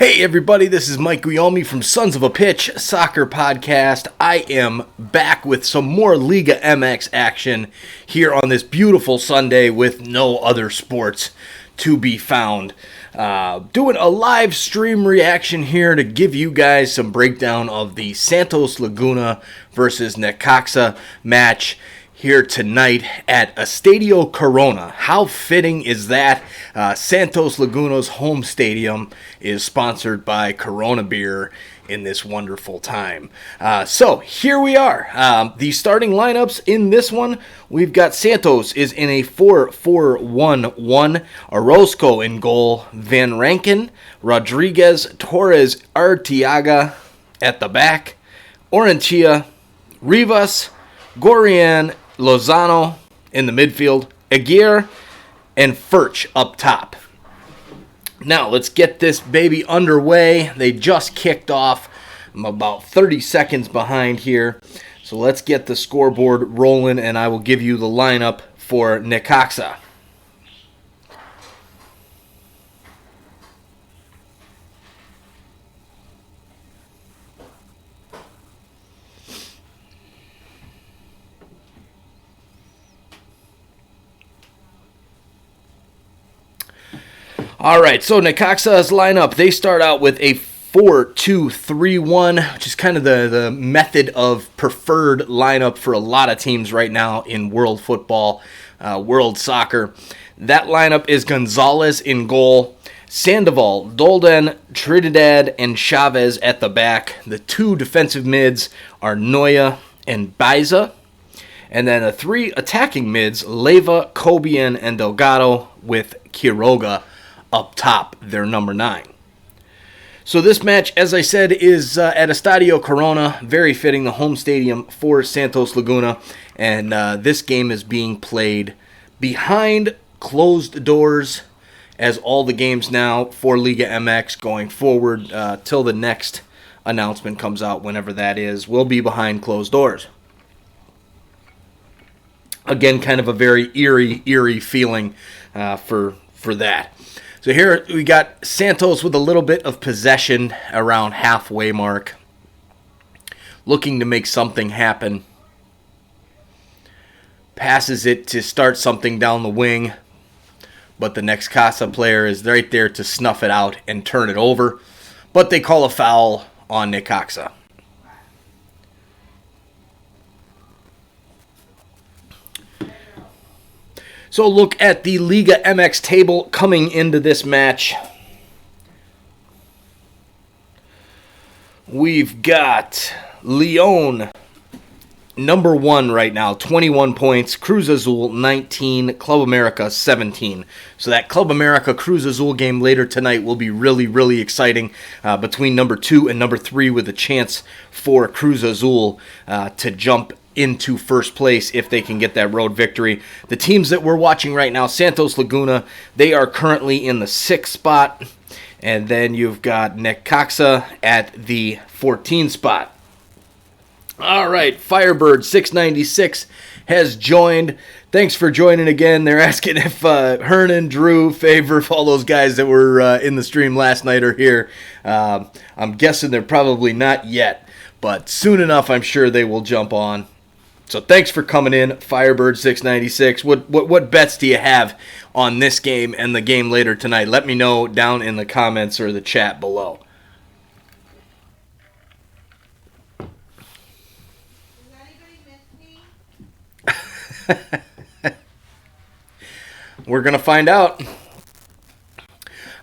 Hey everybody, this is Mike Guillaume from Sons of a Pitch Soccer Podcast. I am back with some more Liga MX action here on this beautiful Sunday with no other sports to be found. Doing a live stream reaction here to give you guys some breakdown of the Santos Laguna versus Necaxa match here tonight at Estadio Corona. How fitting is that? Santos Laguna's home stadium is sponsored by Corona Beer in this wonderful time. So here we are. The starting lineups in this one, we've got Santos is in a 4-4-1-1. Orozco in goal. Van Rankin, Rodriguez, Torres, Arteaga at the back. Orenchia, Rivas, Gorian, Lozano in the midfield, Aguirre, and Furch up top. Now, let's get this baby underway. They just kicked off. I'm about 30 seconds behind here. So let's get the scoreboard rolling, and I will give you the lineup for Necaxa. All right, so Necaxa's lineup, they start out with a 4-2-3-1, which is kind of the method of preferred lineup for a lot of teams right now in world football, world soccer. That lineup is Gonzalez in goal, Sandoval, Dolden, Trinidad, and Chavez at the back. The two defensive mids are Noya and Baiza. And then the three attacking mids, Leyva, Cobian, and Delgado, with Quiroga up top, their number 9. So this match, as I said, is at Estadio Corona, very fitting, the home stadium for Santos Laguna, and this game is being played behind closed doors, as all the games now for Liga MX going forward till the next announcement comes out, whenever that is, will be behind closed doors. Again, kind of a very eerie feeling for that. So here we got Santos with a little bit of possession around halfway mark, looking to make something happen. Passes it to start something down the wing, but the Necaxa player is right there to snuff it out and turn it over. But they call a foul on Necaxa. So look at the Liga MX table coming into this match. We've got Leon, number 1 right now, 21 points. Cruz Azul, 19. Club America, 17. So that Club America Cruz Azul game later tonight will be really exciting between number 2 and number 3, with a chance for Cruz Azul to jump into first place if they can get that road victory. The teams that we're watching right now, Santos Laguna, they are currently in the 6th spot. And then you've got Necaxa at the 14th spot. All right, Firebird 696 has joined. Thanks for joining again. They're asking if Hernan, Drew, Favor, all those guys that were in the stream last night are here. I'm guessing they're probably not yet, but soon enough I'm sure they will jump on. So thanks for coming in, Firebird 696. What bets do you have on this game and the game later tonight? Let me know down in the comments or the chat below. Does anybody miss me? We're going to find out. All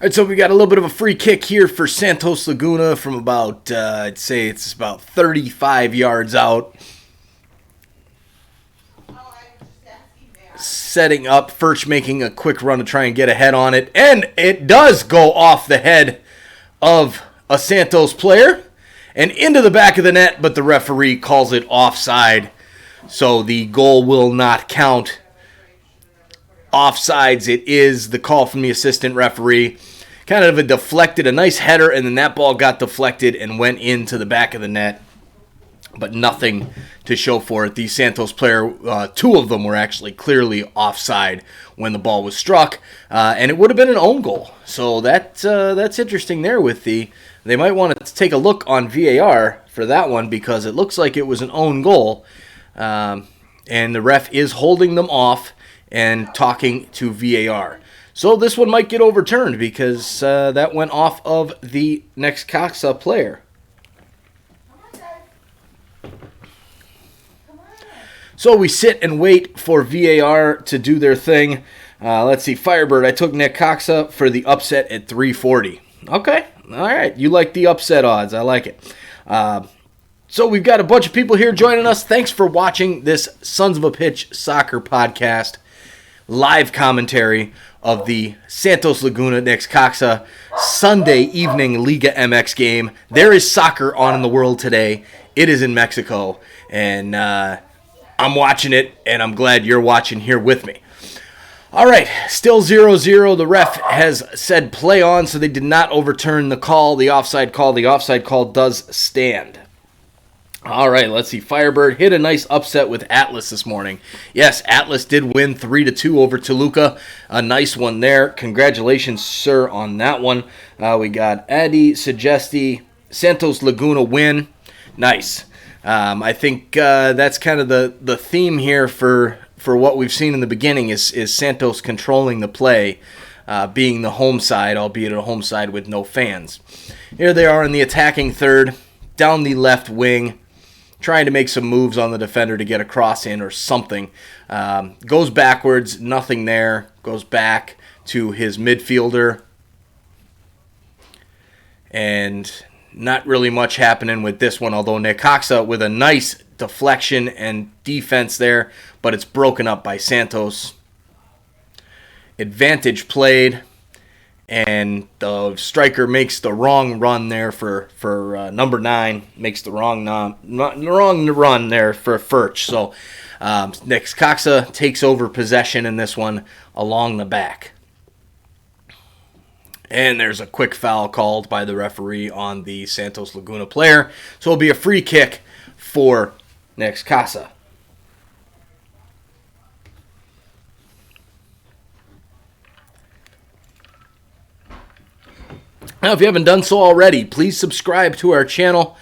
right, so we got a little bit of a free kick here for Santos Laguna from about, I'd say it's about 35 yards out. Setting up, Furch making a quick run to try and get ahead on it, and it does go off the head of a Santos player and into the back of the net, but the referee calls it offside, so the goal will not count. Offsides, it is the call from the assistant referee. Kind of a nice header, and then that ball got deflected and went into the back of the net. but nothing to show for it. The Santos player, two of them were actually clearly offside when the ball was struck, and it would have been an own goal. So that's interesting there with they might want to take a look on VAR for that one because it looks like it was an own goal, and the ref is holding them off and talking to VAR. So this one might get overturned because that went off of the Necaxa player. So we sit and wait for VAR to do their thing. Let's see, Firebird, I took Necaxa for the upset at 340. Okay, all right, you like the upset odds. I like it. So we've got a bunch of people here joining us. Thanks for watching this Sons of a Pitch soccer podcast. Live commentary of the Santos Laguna Necaxa Sunday evening Liga MX game. There is soccer on in the world today. It is in Mexico, and I'm watching it, and I'm glad you're watching here with me. All right, still 0-0. The ref has said play on, so they did not overturn the call, the offside call. The offside call does stand. All right, let's see. Firebird hit a nice upset with Atlas this morning. Yes, Atlas did win 3-2 over Toluca. A nice one there. Congratulations, sir, on that one. We got Eddie Suggesti, Santos Laguna win. Nice. I think that's kind of the theme here for what we've seen in the beginning is Santos controlling the play, being the home side, albeit a home side with no fans. Here they are in the attacking third, down the left wing, trying to make some moves on the defender to get a cross in or something. Goes backwards, nothing there. Goes back to his midfielder. And not really much happening with this one, although Necaxa with a nice deflection and defense there, but it's broken up by Santos. Advantage played, and the striker makes the wrong run there for number 9, makes the wrong run there for Furch. So Necaxa takes over possession in this one along the back. And there's a quick foul called by the referee on the Santos Laguna player. So it'll be a free kick for Necaxa. Now, if you haven't done so already, please subscribe to our channel.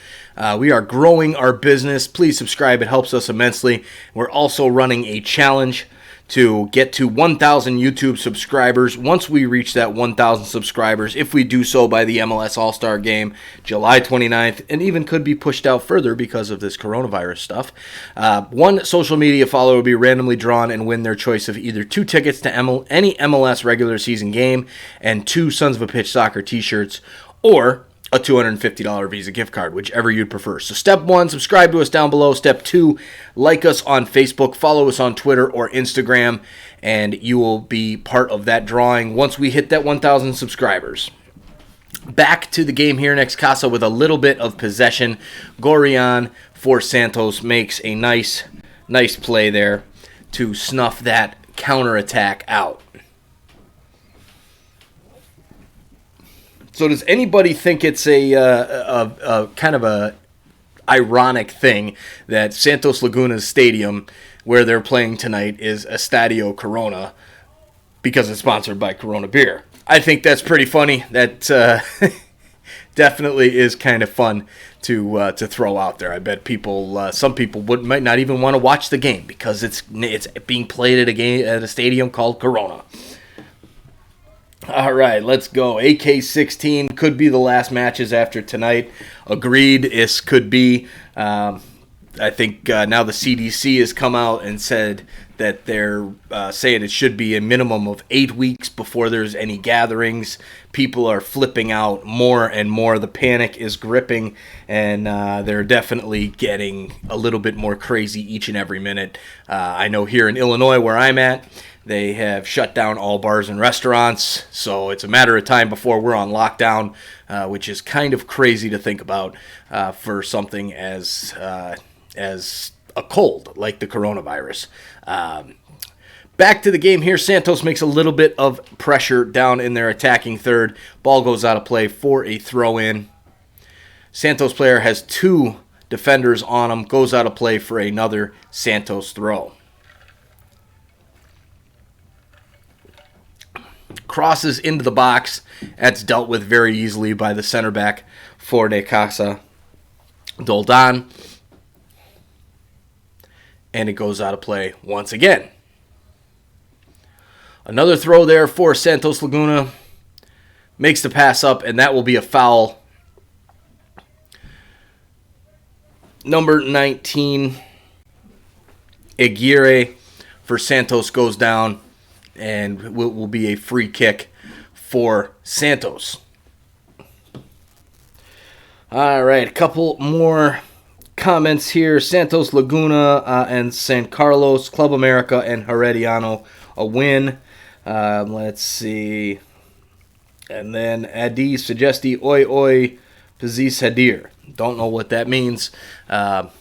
We are growing our business. Please subscribe. It helps us immensely. We're also running a challenge to get to 1,000 YouTube subscribers. Once we reach that 1,000 subscribers, if we do so by the MLS All-Star Game, July 29th, and even could be pushed out further because of this coronavirus stuff, one social media follower will be randomly drawn and win their choice of either 2 tickets to any MLS regular season game and 2 Sons of a Pitch soccer t-shirts, or a $250 Visa gift card, whichever you'd prefer. So step 1, subscribe to us down below. Step 2, like us on Facebook, follow us on Twitter or Instagram, and you will be part of that drawing once we hit that 1,000 subscribers. Back to the game here, Necaxa with a little bit of possession. Gorian for Santos makes a nice play there to snuff that counterattack out. So does anybody think it's a kind of a ironic thing that Santos Laguna's stadium, where they're playing tonight, is Estadio Corona because it's sponsored by Corona Beer? I think that's pretty funny. That definitely is kind of fun to throw out there. I bet some people might not even want to watch the game because it's being played at a stadium called Corona. All right, let's go. AK-16 could be the last matches after tonight. Agreed, this could be. I think now the CDC has come out and said that they're saying it should be a minimum of 8 weeks before there's any gatherings. People are flipping out more and more. The panic is gripping, and they're definitely getting a little bit more crazy each and every minute. I know here in Illinois, where I'm at, they have shut down all bars and restaurants, so it's a matter of time before we're on lockdown, which is kind of crazy to think about for something as a cold like the coronavirus. Back to the game here. Santos makes a little bit of pressure down in their attacking third. Ball goes out of play for a throw-in. Santos player has 2 defenders on him, goes out of play for another Santos throw. Crosses into the box. That's dealt with very easily by the center back for Necaxa, Doldan. And it goes out of play once again. Another throw there for Santos Laguna. Makes the pass up, and that will be a foul. Number 19, Aguirre for Santos goes down, and will be a free kick for Santos. All right, a couple more comments here. Santos Laguna and San Carlos, Club America and Herediano, a win. Let's see. And then Adi Suggesti Oi Oi Pazis Hadir. Don't know what that means. All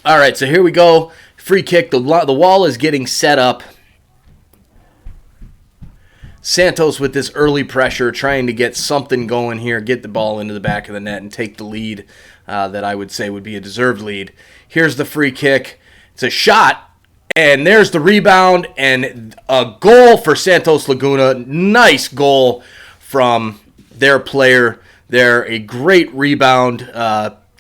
right, so here we go. Free kick. The wall is getting set up. Santos with this early pressure, trying to get something going here, get the ball into the back of the net and take the lead that I would say would be a deserved lead. Here's the free kick. It's a shot, and there's the rebound, and a goal for Santos Laguna. Nice goal from their player there. A great rebound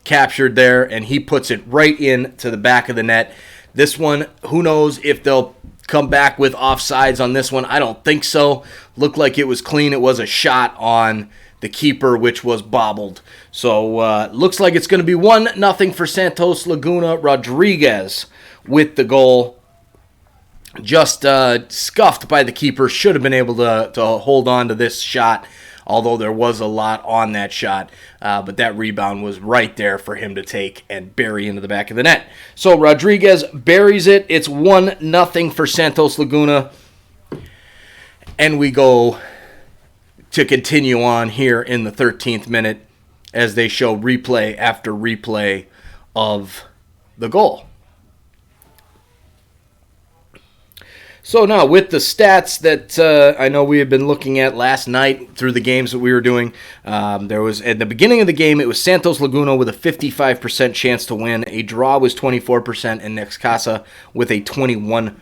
captured there, and he puts it right into the back of the net. This one, who knows if they'll come back with offsides on this one. I don't think so. Looked like it was clean. It was a shot on the keeper, which was bobbled. So looks like it's going to be 1-0 for Santos Laguna. Rodriguez with the goal. Just scuffed by the keeper. Should have been able to hold on to this shot, although there was a lot on that shot. But that rebound was right there for him to take and bury into the back of the net. So Rodriguez buries it. It's 1-0 for Santos Laguna. And we go to continue on here in the 13th minute as they show replay after replay of the goal. So now with the stats that I know we had been looking at last night through the games that we were doing, there was at the beginning of the game, it was Santos Laguna with a 55% chance to win. A draw was 24%, and Necaxa with a 21%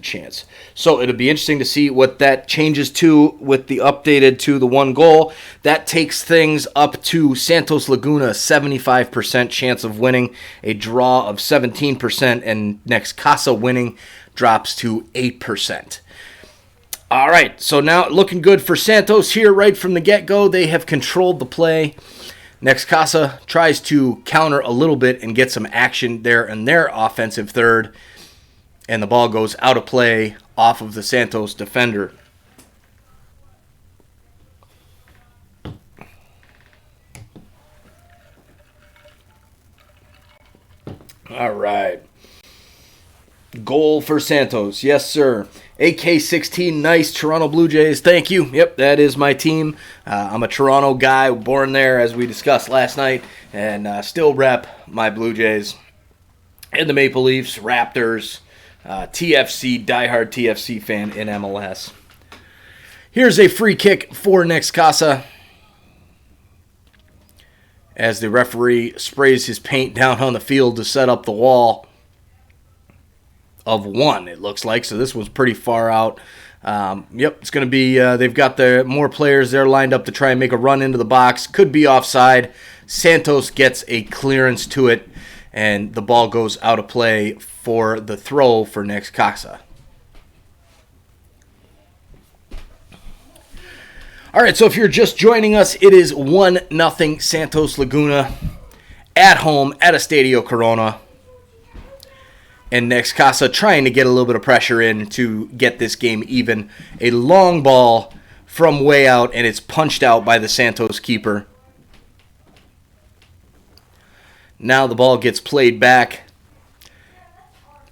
chance. So it'll be interesting to see what that changes to with the updated to the one goal. That takes things up to Santos Laguna, 75% chance of winning, a draw of 17%, and Necaxa winning drops to 8%. All right, so now looking good for Santos here right from the get-go. They have controlled the play. Necaxa tries to counter a little bit and get some action there in their offensive third, and the ball goes out of play off of the Santos defender. All right. Goal for Santos. Yes, sir. AK-16, nice. Toronto Blue Jays. Thank you. Yep, that is my team. I'm a Toronto guy, born there, as we discussed last night, and still rep my Blue Jays. And the Maple Leafs, Raptors, TFC, diehard TFC fan in MLS. Here's a free kick for Necaxa as the referee sprays his paint down on the field to set up the wall of one, it looks like. So this was pretty far out. Yep, it's going to be, they've got the more players there lined up to try and make a run into the box. Could be offside. Santos gets a clearance to it, and the ball goes out of play for the throw for Necaxa. All right, so if you're just joining us, it is 1-0 Santos Laguna at home at Estadio Corona. And Necaxa trying to get a little bit of pressure in to get this game even. A long ball from way out, and it's punched out by the Santos keeper. Now the ball gets played back,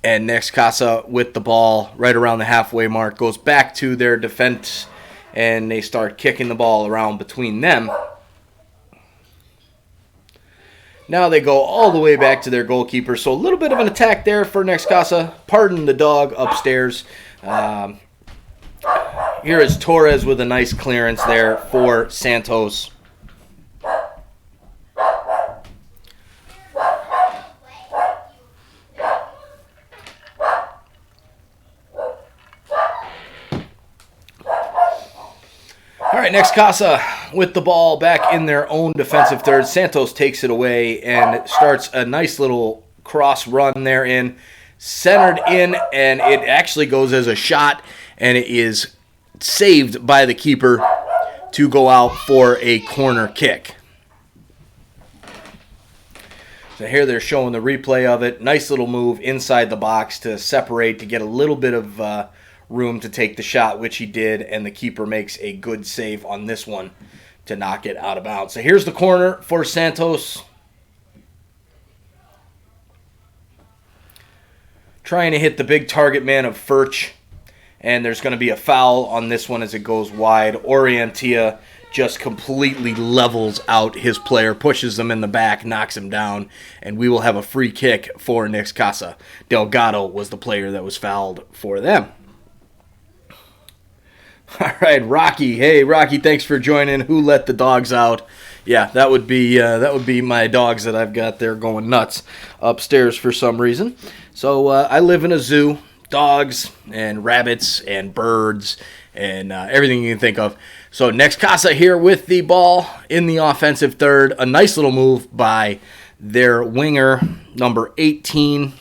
and Necaxa with the ball right around the halfway mark goes back to their defense, and they start kicking the ball around between them. Now they go all the way back to their goalkeeper. So a little bit of an attack there for Necaxa. Pardon the dog upstairs. Here is Torres with a nice clearance there for Santos. right, Necaxa with the ball back in their own defensive third. Santos takes it away and starts a nice little cross run there in, centered in, and it actually goes as a shot, and it is saved by the keeper to go out for a corner kick. So here they're showing the replay of it. Nice little move inside the box to separate, to get a little bit of room to take the shot, which he did, and the keeper makes a good save on this one to knock it out of bounds. So here's the corner for Santos. Trying to hit the big target man of Furch, and there's going to be a foul on this one as it goes wide. Orientia just completely levels out his player, pushes him in the back, knocks him down, and we will have a free kick for Necaxa. Delgado was the player that was fouled for them. All right, Rocky. Hey, Rocky, thanks for joining. Who let the dogs out? Yeah, that would be my dogs that I've got there going nuts upstairs for some reason. So I live in a zoo. Dogs and rabbits and birds and everything you can think of. So Necaxa here with the ball in the offensive third. A nice little move by their winger, number 18.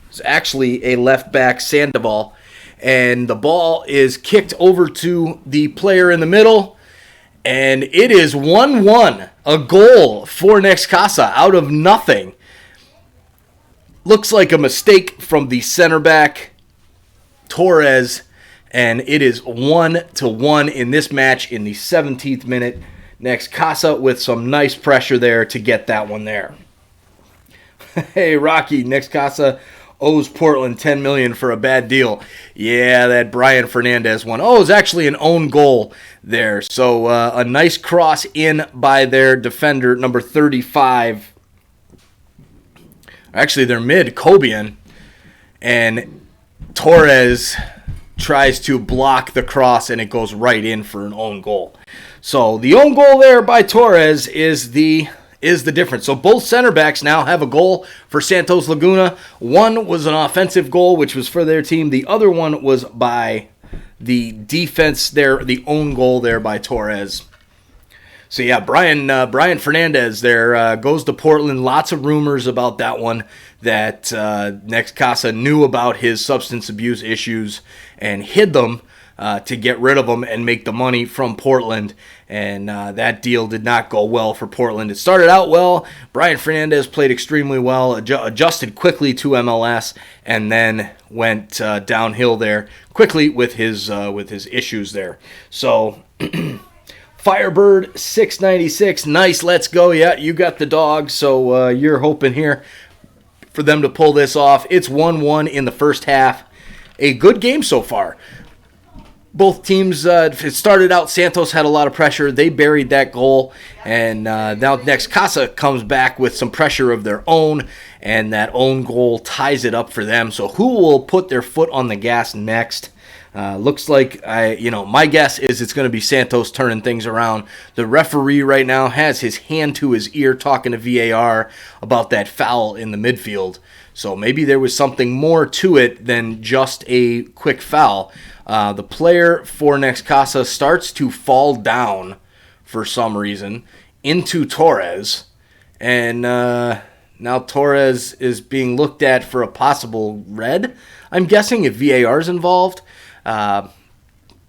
It's actually a left back, Sandoval. And the ball is kicked over to the player in the middle. And it is 1-1. A goal for Necaxa out of nothing. Looks like a mistake from the center back, Torres. And it is 1-1 in this match in the 17th minute. Necaxa with some nice pressure there to get that one there. Hey, Rocky, Necaxa owes Portland $10 million for a bad deal. Yeah, that Brian Fernandez one. Oh, it was actually an own goal there. So a nice cross in by their defender, number 35. Actually, their mid, Cobian. And Torres tries to block the cross, and it goes right in for an own goal. So the own goal there by Torres is the difference. So both center backs now have a goal for Santos Laguna. One was an offensive goal, which was for their team. The other one was by the defense there, the own goal there by Torres. So yeah, Brian Fernandez there goes to Portland. Lots of rumors about that one, that Necaxa knew about his substance abuse issues and hid them to get rid of him and make the money from Portland. And that deal did not go well for Portland. It started out well. Brian Fernandez played extremely well, adjusted quickly to MLS, and then went downhill there quickly with his issues there. So Firebird 696, nice, let's go. Yeah, you got the dog, so you're hoping here for them to pull this off. It's 1-1 in the first half. A good game so far. Both teams, it started out, Santos had a lot of pressure. They buried that goal, and now Necaxa comes back with some pressure of their own, and that own goal ties it up for them. So who will put their foot on the gas next? Looks like, my guess is it's going to be Santos turning things around. The referee right now has his hand to his ear talking to VAR about that foul in the midfield. So maybe there was something more to it than just a quick foul. The player for Necaxa starts to fall down for some reason into Torres. And now Torres is being looked at for a possible red. I'm guessing if VAR is involved.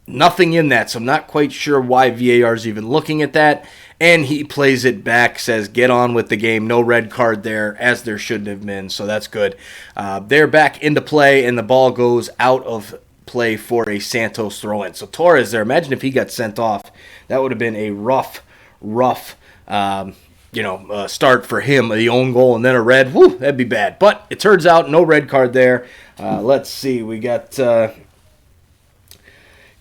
Nothing in that, so I'm not quite sure why VAR is even looking at that. And he plays it back, says get on with the game. No red card there, as there shouldn't have been, so that's good. They're back into play, and the ball goes out of play for a Santos throw-in. So Torres there, imagine if he got sent off. That would have been a rough start for him. The own goal and then a red. Woo, that'd be bad. But it turns out no red card there. Let's see. We got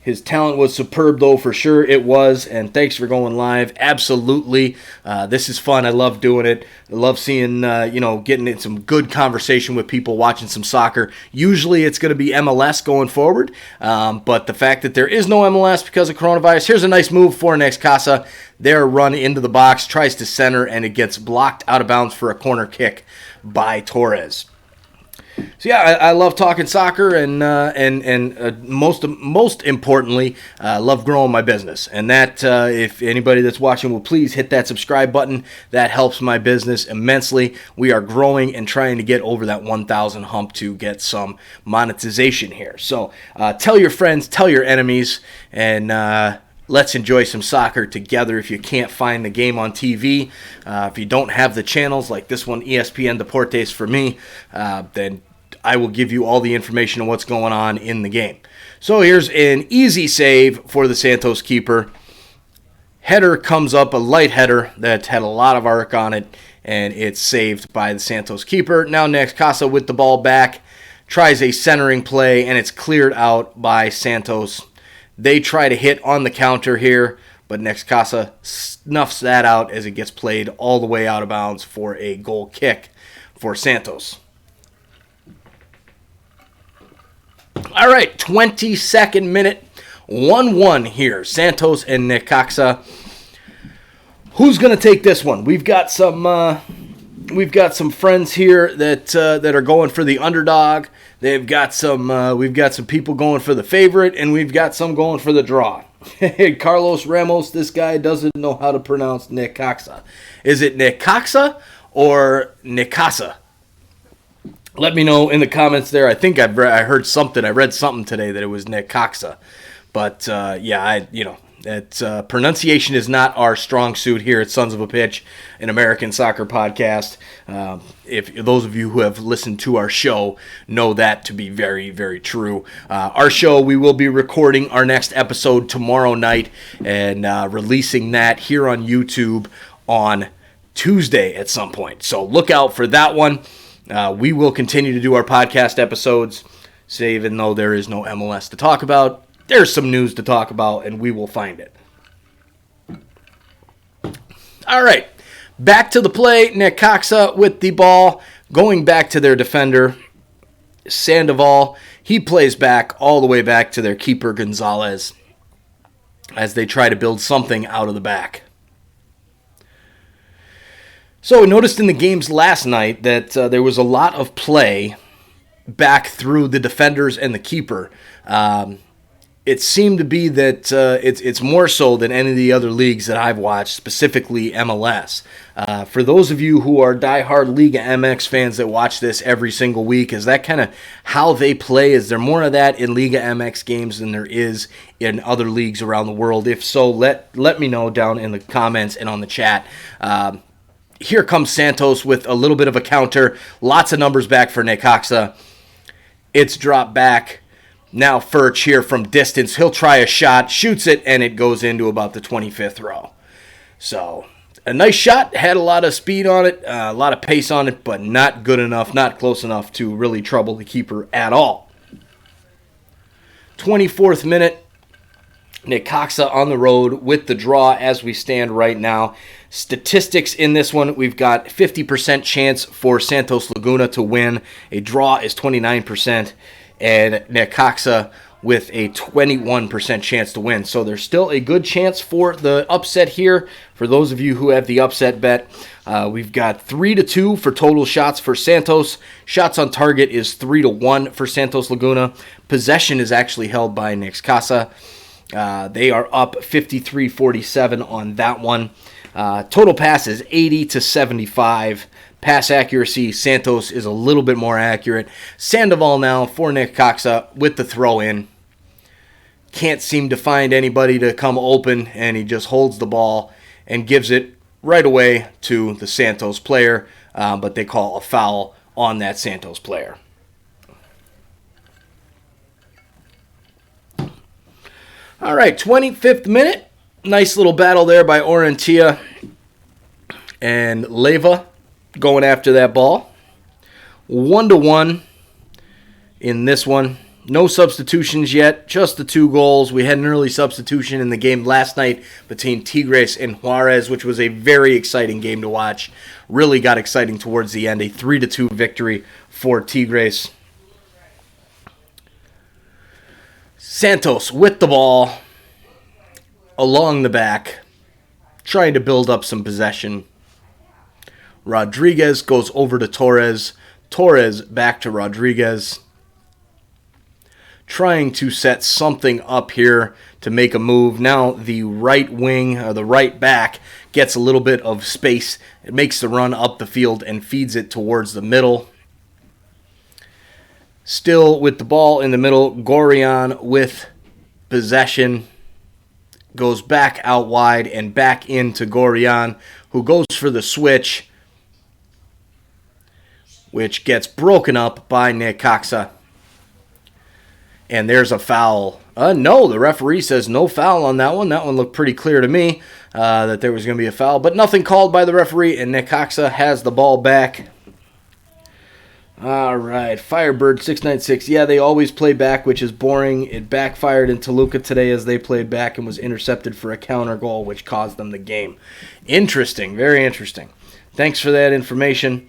his talent was superb, though, for sure it was. And thanks for going live. Absolutely. This is fun. I love doing it. I love seeing, getting in some good conversation with people watching some soccer. Usually it's going to be MLS going forward. But the fact that there is no MLS because of coronavirus, here's a nice move for Necaxa. Their run into the box, tries to center, and it gets blocked out of bounds for a corner kick by Torres. So yeah, I love talking soccer, and most importantly, love growing my business. And that, if anybody that's watching will please hit that subscribe button, that helps my business immensely. We are growing and trying to get over that 1,000 hump to get some monetization here. So tell your friends, tell your enemies, and let's enjoy some soccer together. If you can't find the game on TV, if you don't have the channels like this one, ESPN Deportes for me, then I will give you all the information on what's going on in the game. So here's an easy save for the Santos keeper. Header comes up, a light header that had a lot of arc on it, and it's saved by the Santos keeper. Now Necaxa with the ball back, tries a centering play, and it's cleared out by Santos. They try to hit on the counter here, but Necaxa snuffs that out as it gets played all the way out of bounds for a goal kick for Santos. All right, 22nd minute, 1-1 here. Santos and Necaxa. Who's going to take this one? We've got some friends here that are going for the underdog. We've got some people going for the favorite, and we've got some going for the draw. Carlos Ramos, this guy doesn't know how to pronounce Necaxa. Is it Necaxa or Necaxa? Let me know in the comments there. I think I heard something. I read something today that it was Necaxa. But, that pronunciation is not our strong suit here at Sons of a Pitch, an American soccer podcast. If those of you who have listened to our show know that to be very, very true. Our show, we will be recording our next episode tomorrow night and releasing that here on YouTube on Tuesday at some point. So look out for that one. We will continue to do our podcast episodes, so even though there is no MLS to talk about, there's some news to talk about, and we will find it. All right, back to the play. Necaxa with the ball, going back to their defender, Sandoval. He plays back all the way back to their keeper, Gonzalez, as they try to build something out of the back. So we noticed in the games last night that there was a lot of play back through the defenders and the keeper. It seemed to be that it's more so than any of the other leagues that I've watched, specifically MLS. For those of you who are diehard Liga MX fans that watch this every single week, is that kind of how they play? Is there more of that in Liga MX games than there is in other leagues around the world? If so, let me know down in the comments and on the chat. Here comes Santos with a little bit of a counter. Lots of numbers back for Necaxa. It's dropped back. Now Furch here from distance. He'll try a shot, shoots it, and it goes into about the 25th row. So a nice shot. Had a lot of speed on it, a lot of pace on it, but not good enough, not close enough to really trouble the keeper at all. 24th minute. Necaxa on the road with the draw as we stand right now. Statistics in this one, we've got 50% chance for Santos Laguna to win. A draw is 29%, and Necaxa with a 21% chance to win. So there's still a good chance for the upset here. For those of you who have the upset bet, we've got 3-2 for total shots for Santos. Shots on target is 3-1 for Santos Laguna. Possession is actually held by Necaxa. They are up 53-47 on that one. Total pass is 80-75. Pass accuracy, Santos is a little bit more accurate. Sandoval now for Necaxa with the throw in. Can't seem to find anybody to come open, and he just holds the ball and gives it right away to the Santos player, but they call a foul on that Santos player. All right, 25th minute. Nice little battle there by Orentia and Leva going after that ball. 1-1 in this one. No substitutions yet, just the 2 goals. We had an early substitution in the game last night between Tigres and Juarez, which was a very exciting game to watch. Really got exciting towards the end. A 3-2 victory for Tigres. Santos with the ball along the back, trying to build up some possession. Rodriguez goes over to Torres. Torres back to Rodriguez. Trying to set something up here to make a move. Now the right wing, or the right back, gets a little bit of space. It makes the run up the field and feeds it towards the middle. Still with the ball in the middle, Gorian with possession. Goes back out wide and back into Gorian, who goes for the switch, which gets broken up by Necaxa. And there's a foul. No, the referee says no foul on that one. That one looked pretty clear to me that there was going to be a foul. But nothing called by the referee, and Necaxa has the ball back. All right, Firebird 696. Yeah, they always play back, which is boring. It backfired in Toluca today as they played back and was intercepted for a counter goal, which caused them the game. Interesting, very interesting. Thanks for that information.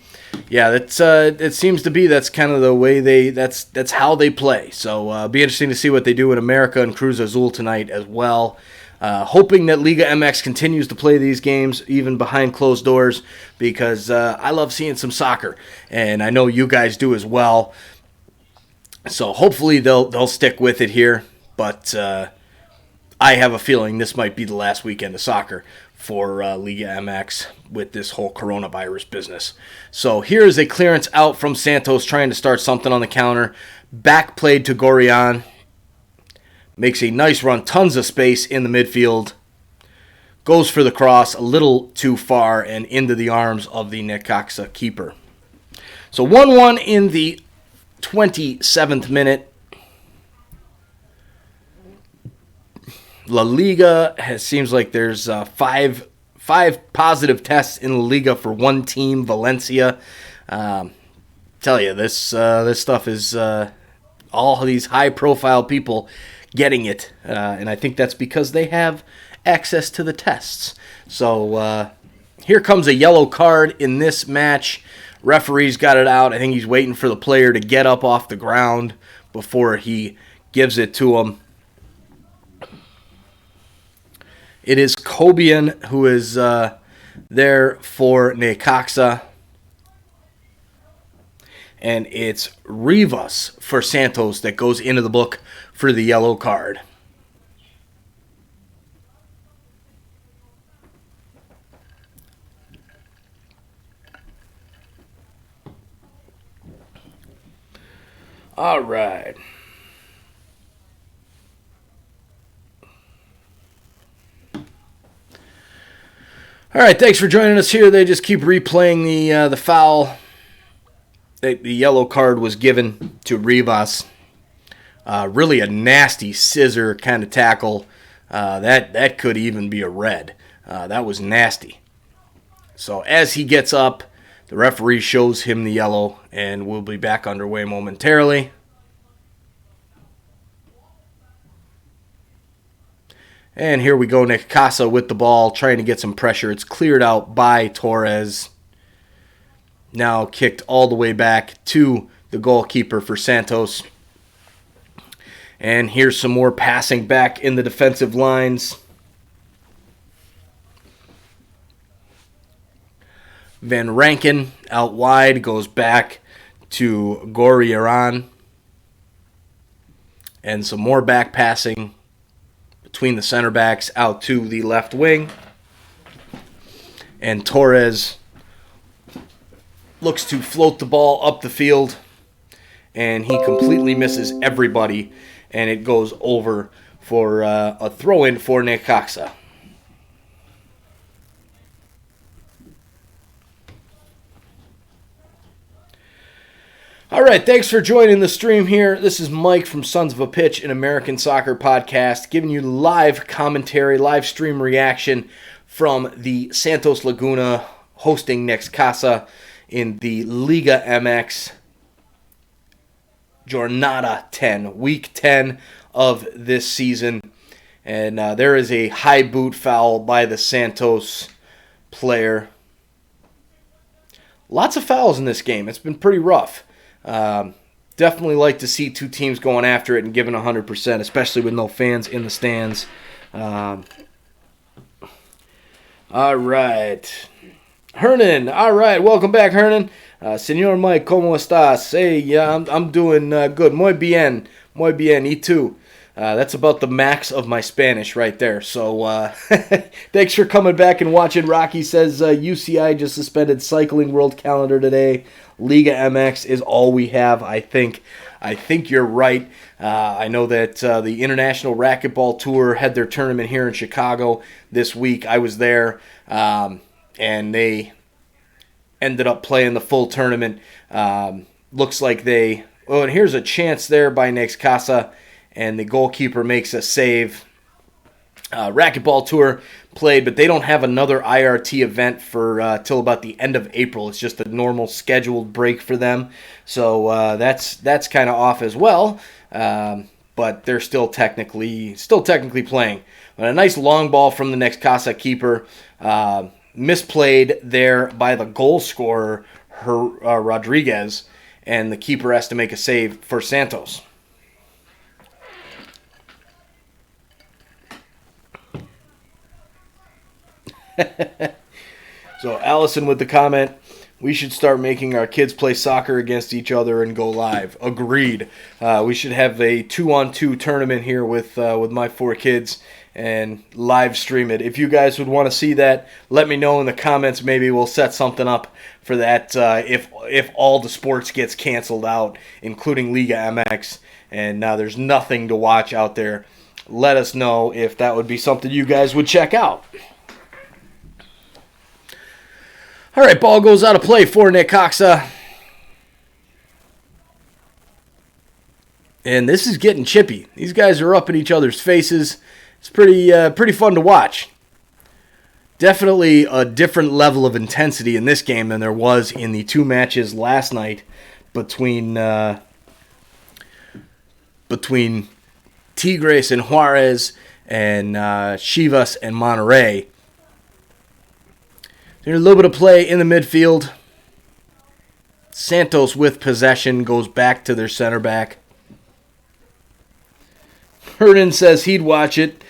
Yeah, it seems to be that's kind of the way that's how they play. So it'll be interesting to see what they do in America and Cruz Azul tonight as well. Hoping that Liga MX continues to play these games even behind closed doors, because I love seeing some soccer, and I know you guys do as well. So hopefully they'll stick with it here, but I have a feeling this might be the last weekend of soccer for Liga MX with this whole coronavirus business. So here is a clearance out from Santos trying to start something on the counter. Back played to Gorian. Makes a nice run, tons of space in the midfield. Goes for the cross a little too far and into the arms of the Necaxa keeper. So 1-1 in the 27th minute. La Liga seems like there's five positive tests in La Liga for one team, Valencia. Tell you, this stuff is all these high-profile people getting it, and I think that's because they have access to the tests. So here comes a yellow card in this match. Referee's got it out. I think he's waiting for the player to get up off the ground before he gives it to him. It is Cobian who is there for Necaxa. And it's Rivas for Santos that goes into the book for the yellow card. All right. All right, thanks for joining us here. They just keep replaying the foul. The yellow card was given to Rivas. Really a nasty scissor kind of tackle. That could even be a red. That was nasty. So as he gets up, the referee shows him the yellow, and we'll be back underway momentarily. And here we go, Necaxa with the ball, trying to get some pressure. It's cleared out by Torres. Now kicked all the way back to the goalkeeper for Santos. And here's some more passing back in the defensive lines. Van Rankin out wide goes back to Goriaran. And some more back passing between the center backs out to the left wing. And Torres looks to float the ball up the field, and he completely misses everybody, and it goes over for a throw-in for Necaxa. All right, thanks for joining the stream here. This is Mike from Sons of a Pitch, an American soccer podcast, giving you live commentary, live stream reaction from the Santos Laguna hosting Necaxa in the Liga MX Jornada 10, Week 10 of this season. And there is a high boot foul by the Santos player. Lots of fouls in this game. It's been pretty rough. Definitely like to see two teams going after it and giving 100%, especially with no fans in the stands. All right. Hernan, all right, welcome back, Hernan. Señor Mike, ¿cómo estás? Hey, yeah, I'm doing good. Muy bien, y tú? That's about the max of my Spanish right there. So thanks for coming back and watching. Rocky says UCI just suspended cycling world calendar today. Liga MX is all we have, I think. I think you're right. I know that the International Racquetball Tour had their tournament here in Chicago this week. I was there, and they ended up playing the full tournament. Looks like they... Oh, and here's a chance there by Necaxa, and the goalkeeper makes a save. Racquetball Tour played, but they don't have another IRT event for till about the end of April. It's just a normal scheduled break for them, so that's kind of off as well. But they're still technically playing. But a nice long ball from the Necaxa keeper, misplayed there by the goal scorer Rodriguez, and the keeper has to make a save for Santos. So Allison with the comment, we should start making our kids play soccer against each other and go live. Agreed. We should have a 2-on-2 tournament here with my 4 kids and live stream it. If you guys would want to see that, let me know in the comments. Maybe we'll set something up for that if all the sports gets canceled out, including Liga MX, and now there's nothing to watch out there. Let us know if that would be something you guys would check out. All right, ball goes out of play for Necaxa. And this is getting chippy. These guys are up in each other's faces. It's pretty fun to watch. Definitely a different level of intensity in this game than there was in the 2 matches last night between Tigres and Juarez and Chivas and Monterrey. There's a little bit of play in the midfield. Santos with possession goes back to their center back. Hernan says he'd watch it.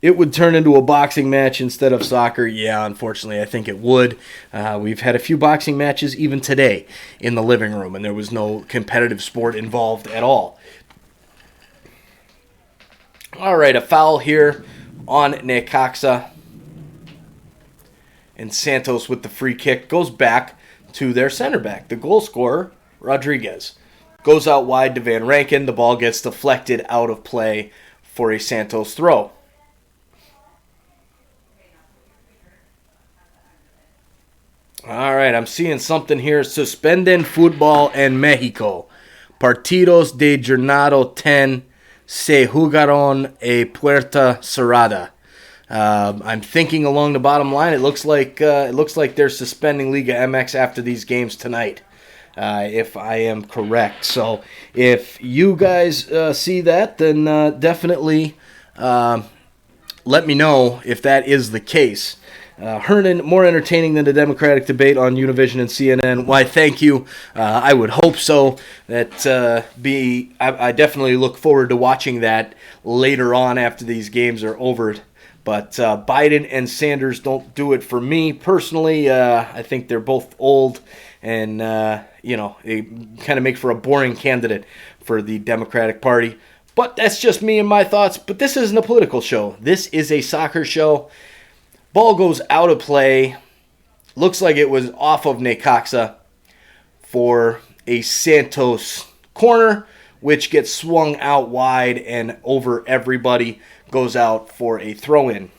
It would turn into a boxing match instead of soccer. Yeah, unfortunately, I think it would. We've had a few boxing matches even today in the living room, and there was no competitive sport involved at all. All right, a foul here on Necaxa. And Santos with the free kick goes back to their center back, the goal scorer, Rodriguez. Goes out wide to Van Rankin. The ball gets deflected out of play for a Santos throw. All right, I'm seeing something here. Suspenden fútbol en México. Partidos de jornada 10 se jugaron a puerta cerrada. I'm thinking along the bottom line. It looks like they're suspending Liga MX after these games tonight, if I am correct. So if you guys see that, then definitely let me know if that is the case. Hernan, more entertaining than the Democratic debate on Univision and CNN. Why, thank you. I would hope so. I definitely look forward to watching that later on after these games are over. But Biden and Sanders don't do it for me personally. I think they're both old, and they kind of make for a boring candidate for the Democratic Party. But that's just me and my thoughts. But this isn't a political show. This is a soccer show. Ball goes out of play. Looks like it was off of Necaxa for a Santos corner, which gets swung out wide and over everybody. Goes out for a throw-in.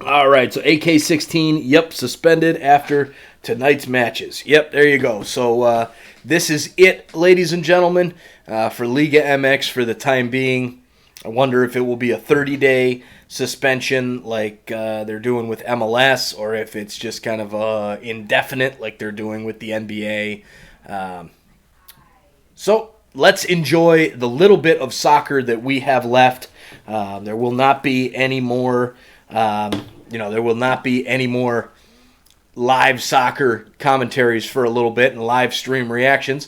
All right, so AK-16, yep, suspended after tonight's matches. Yep, there you go. So this is it, ladies and gentlemen, for Liga MX for the time being. I wonder if it will be a 30-day suspension like they're doing with MLS, or if it's just kind of indefinite like they're doing with the NBA. So let's enjoy the little bit of soccer that we have left. There will not be any more. There will not be any more live soccer commentaries for a little bit and live stream reactions.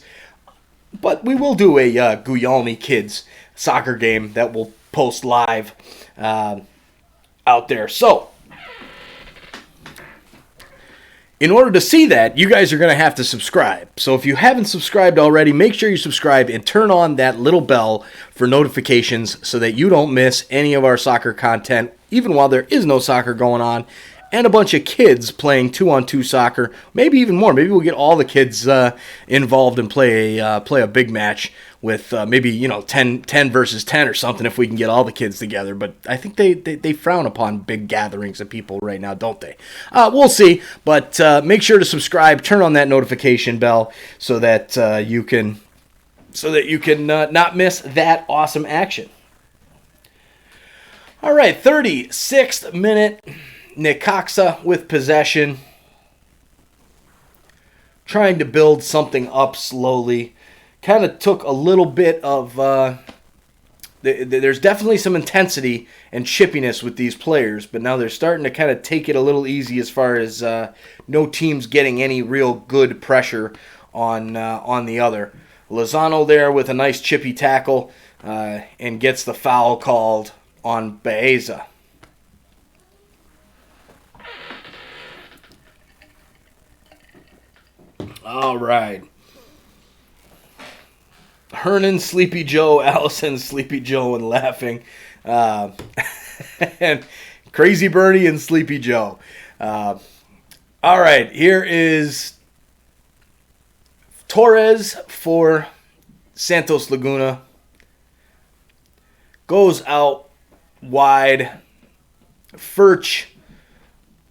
But we will do a Guillaume Kids soccer game that we'll post live out there. So, in order to see that, you guys are going to have to subscribe. So if you haven't subscribed already, make sure you subscribe and turn on that little bell for notifications so that you don't miss any of our soccer content, even while there is no soccer going on, and a bunch of kids playing 2-on-2 soccer, maybe even more. Maybe we'll get all the kids involved and play a big match with maybe 10 versus 10 or something if we can get all the kids together. But I think they frown upon big gatherings of people right now, don't they? We'll see. But make sure to subscribe, turn on that notification bell so that you can not miss that awesome action. All right, 36th minute. Necaxa with possession, trying to build something up slowly. Kind of took a little bit of... there's definitely some intensity and chippiness with these players, but now they're starting to kind of take it a little easy as far as no team's getting any real good pressure on the other. Lozano there with a nice chippy tackle and gets the foul called on Baeza. All right. Hernan, Sleepy Joe, Allison, Sleepy Joe, and laughing. And Crazy Bernie and Sleepy Joe. All right, here is Torres for Santos Laguna. Goes out wide. Furch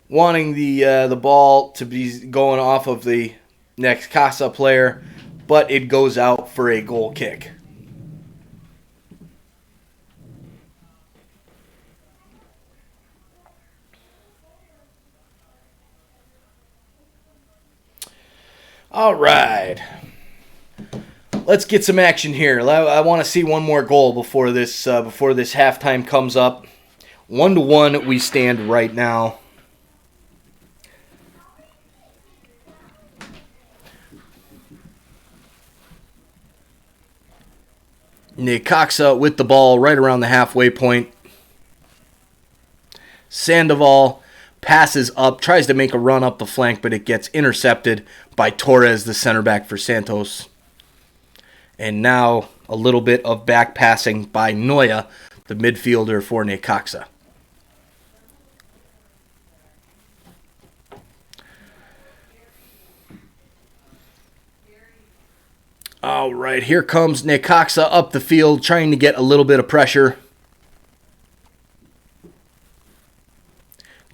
wanting the ball to be going off of the Necaxa player, but it goes out for a goal kick. All right. Let's get some action here. I want to see one more goal before this halftime comes up. 1-1 we stand right now. Necaxa with the ball right around the halfway point. Sandoval passes up, tries to make a run up the flank, but it gets intercepted by Torres, the center back for Santos. And now a little bit of back passing by Noya, the midfielder for Necaxa. All right, here comes Necaxa up the field, trying to get a little bit of pressure.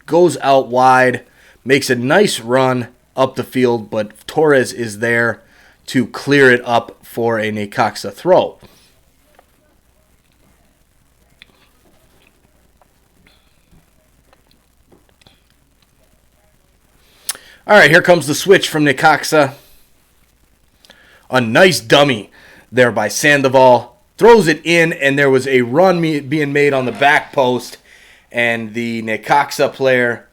Goes out wide, makes a nice run up the field, but Torres is there to clear it up for a Necaxa throw. All right, here comes the switch from Necaxa. A nice dummy there by Sandoval. Throws it in, and there was a run being made on the back post, and the Necaxa player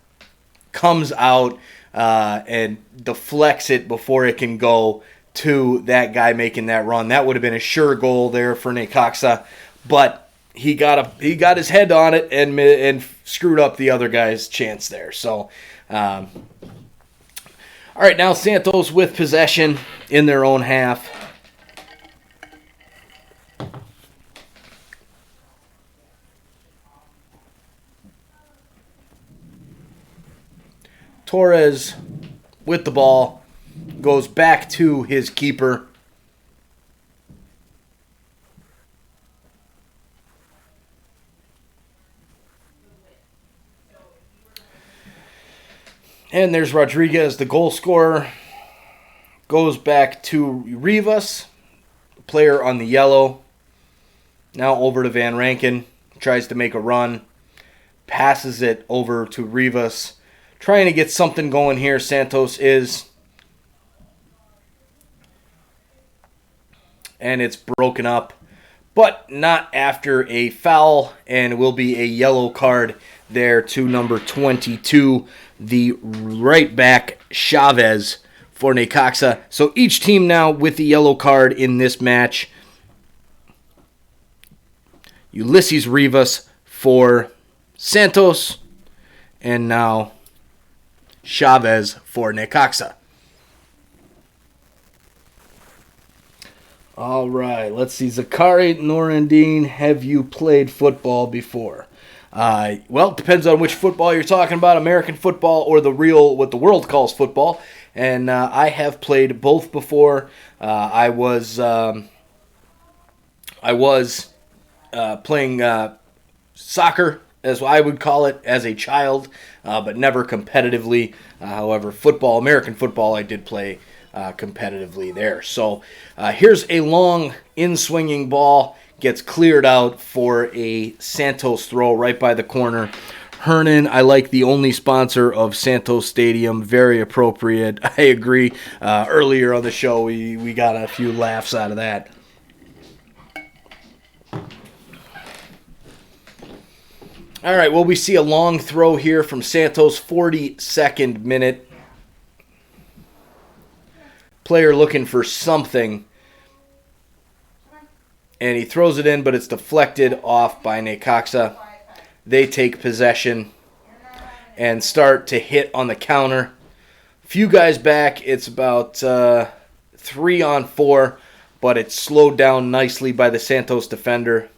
comes out and deflects it before it can go to that guy making that run. That would have been a sure goal there for Necaxa, but he got his head on it and screwed up the other guy's chance there. So, all right, now Santos with possession in their own half. Torres with the ball goes back to his keeper. And there's Rodriguez, the goal scorer. Goes back to Rivas, player on the yellow. Now over to Van Rankin. Tries to make a run. Passes it over to Rivas. Trying to get something going here, Santos is. And it's broken up. But not after a foul. And will be a yellow card there to number 22, the right back Chavez for Necaxa. So each team now with the yellow card in this match. Ulysses Rivas for Santos, and now Chavez for Necaxa. All right, let's see. Zakari Norandine, have you played football before? Well, it depends on which football you're talking about, American football or the real, what the world calls football. And I have played both before. I was playing soccer, as I would call it, as a child, but never competitively. However, football, American football, I did play competitively there. So here's a long in-swinging ball. Gets cleared out for a Santos throw right by the corner. Hernan, I like the only sponsor of Santos Stadium. Very appropriate. I agree. Earlier on the show, we got a few laughs out of that. All right, well, we see a long throw here from Santos, 42nd minute. Player looking for something. And he throws it in, but it's deflected off by Necaxa. They take possession and start to hit on the counter. Few guys back. It's about 3-on-4, but it's slowed down nicely by the Santos defender.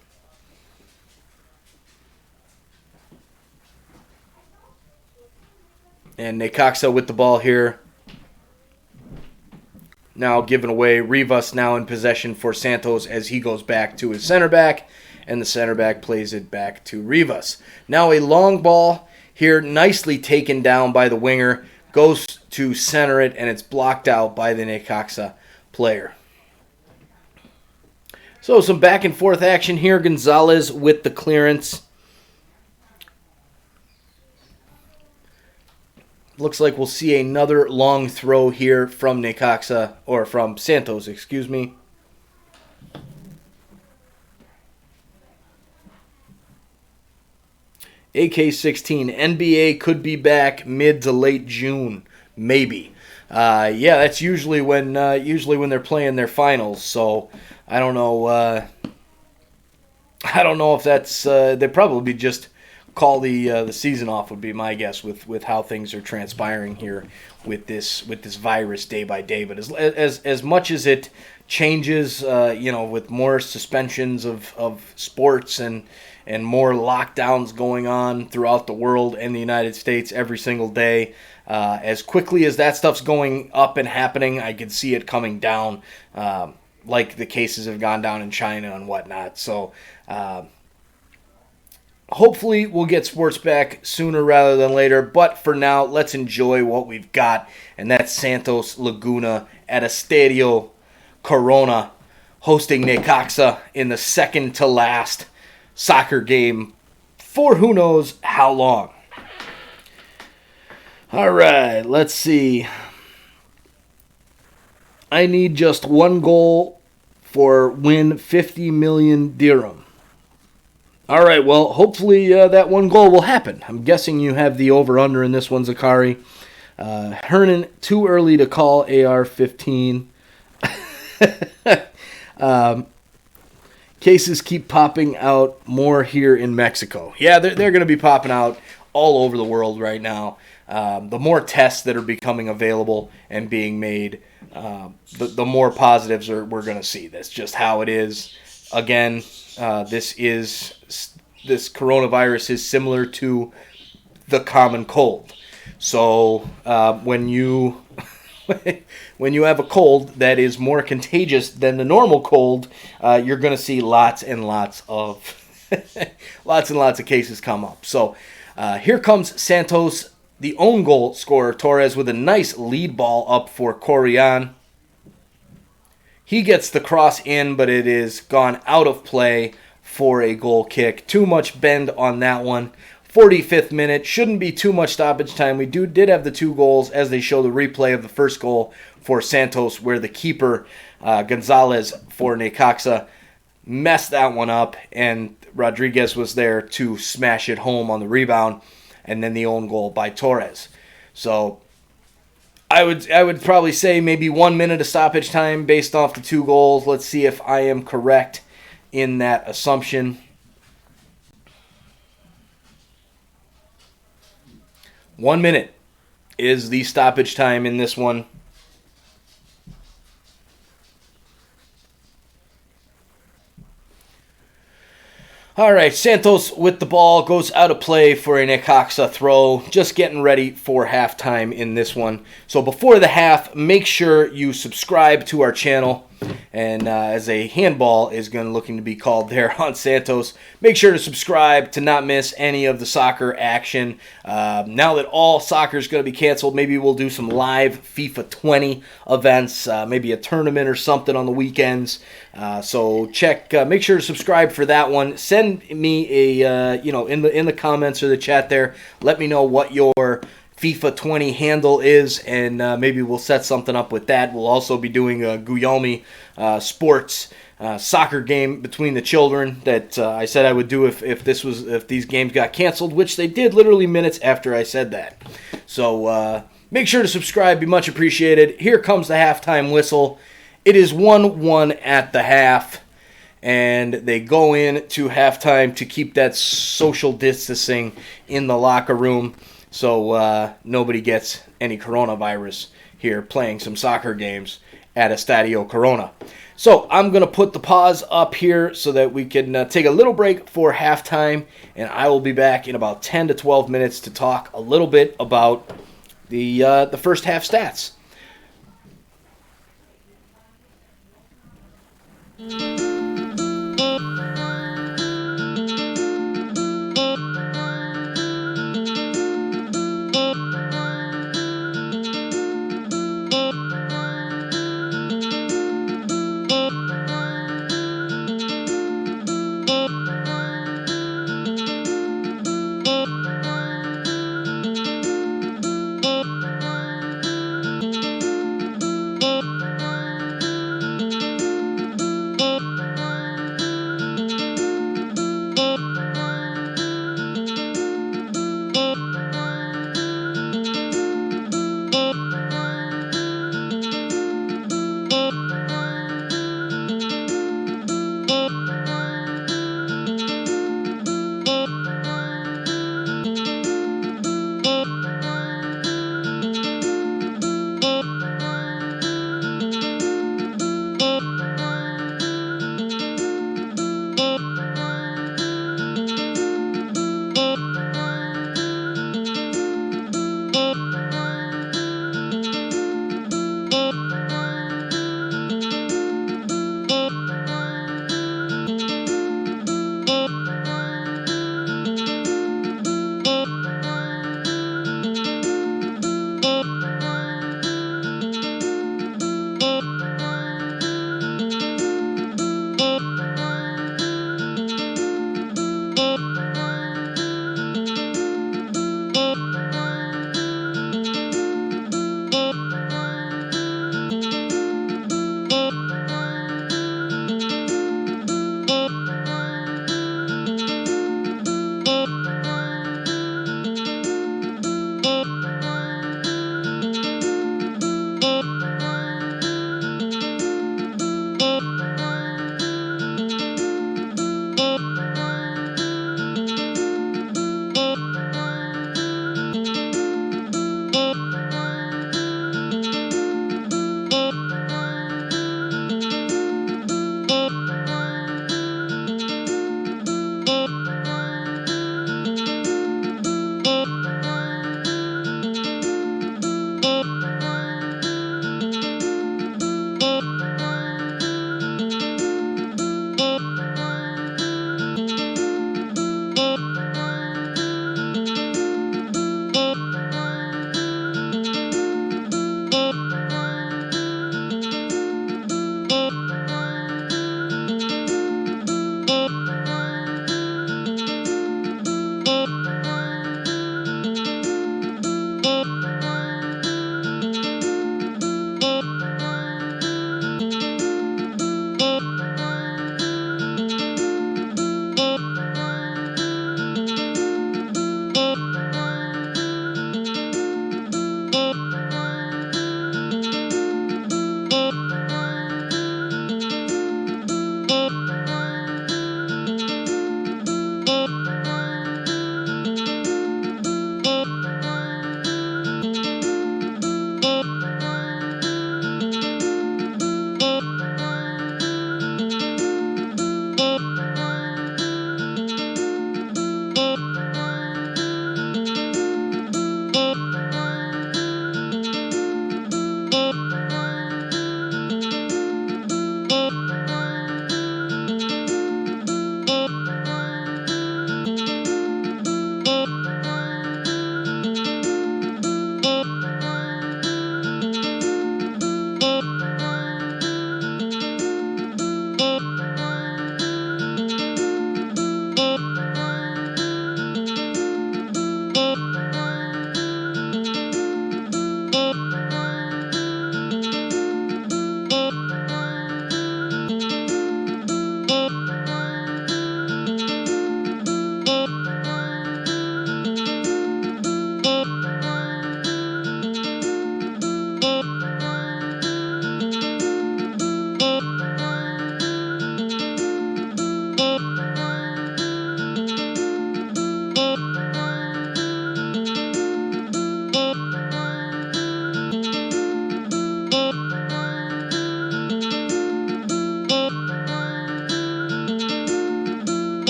And Necaxa with the ball here. Now given away. Rivas now in possession for Santos as he goes back to his center back. And the center back plays it back to Rivas. Now a long ball here, nicely taken down by the winger. Goes to center it, and it's blocked out by the Necaxa player. So some back and forth action here. Gonzalez with the clearance. Looks like we'll see another long throw here from Necaxa, or from Santos, excuse me. AK-16, NBA could be back mid to late June, maybe. Yeah, that's usually when they're playing their finals. So I don't know. I don't know if that's. They probably just call the season off, would be my guess, with how things are transpiring here with this virus day by day. But as much as it changes, with more suspensions of sports and more lockdowns going on throughout the world and the United States every single day, as quickly as that stuff's going up and happening, I could see it coming down, like the cases have gone down in China and whatnot. So hopefully we'll get sports back sooner rather than later, but for now, let's enjoy what we've got, and that's Santos Laguna at Estadio Corona hosting Necaxa in the second to last soccer game for who knows how long. All right, let's see. I need just one goal for win 50 million dirham. All right, well, hopefully that one goal will happen. I'm guessing you have the over-under in this one, Zakari. Hernan, too early to call AR-15. Cases keep popping out more here in Mexico. Yeah, they're going to be popping out all over the world right now. The more tests that are becoming available and being made, the more positives we're going to see. That's just how it is. Again, this coronavirus is similar to the common cold. So when you have a cold that is more contagious than the normal cold, you're going to see lots and lots of cases come up. So here comes Santos, the own goal scorer, Torres, with a nice lead ball up for Corian. He gets the cross in, but it is gone out of play for a goal kick. Too much bend on that one. 45th minute. Shouldn't be too much stoppage time. We did have the two goals as they show the replay of the first goal for Santos, where the keeper, Gonzalez for Necaxa, messed that one up, and Rodriguez was there to smash it home on the rebound, and then the own goal by Torres. So I would probably say maybe 1 minute of stoppage time based off the two goals. Let's see if I am correct in that assumption. 1 minute is the stoppage time in this one. All right, Santos with the ball goes out of play for a Necaxa throw. Just getting ready for halftime in this one. So before the half, make sure you subscribe to our channel. And as a handball is looking to be called there on Santos, make sure to subscribe to not miss any of the soccer action. Now that all soccer is going to be canceled, maybe we'll do some live FIFA 20 events, maybe a tournament or something on the weekends. So make sure to subscribe for that one. Send me a in the comments or the chat there. Let me know what your FIFA 20 handle is, and maybe we'll set something up with that. We'll also be doing a Guillaume sports soccer game between the children that I said I would do if these games got canceled, which they did literally minutes after I said that. So make sure to subscribe, be much appreciated. Here comes the halftime whistle. It is 1-1 at the half, and they go into halftime to keep that social distancing in the locker room. So nobody gets any coronavirus here playing some soccer games at Estadio Corona. So I'm going to put the pause up here so that we can take a little break for halftime, and I will be back in about 10 to 12 minutes to talk a little bit about the first half stats.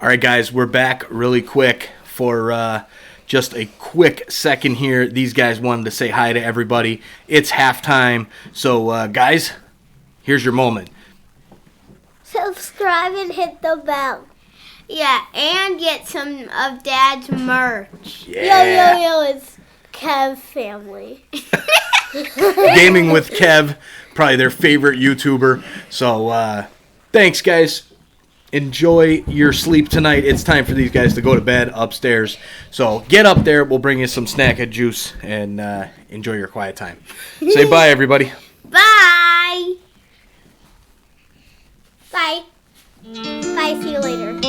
All right, guys, we're back really quick for just a quick second here. These guys wanted to say hi to everybody. It's halftime. So, guys, here's your moment. Subscribe and hit the bell. Yeah, and get some of Dad's merch. Yeah. Yo, it's Kev family. Gaming with Kev, probably their favorite YouTuber. So, thanks, guys. Enjoy your sleep tonight. It's time for these guys to go to bed upstairs. So get up there. We'll bring you some snack and juice and enjoy your quiet time. Say bye, everybody. Bye. Bye. Bye, see you later.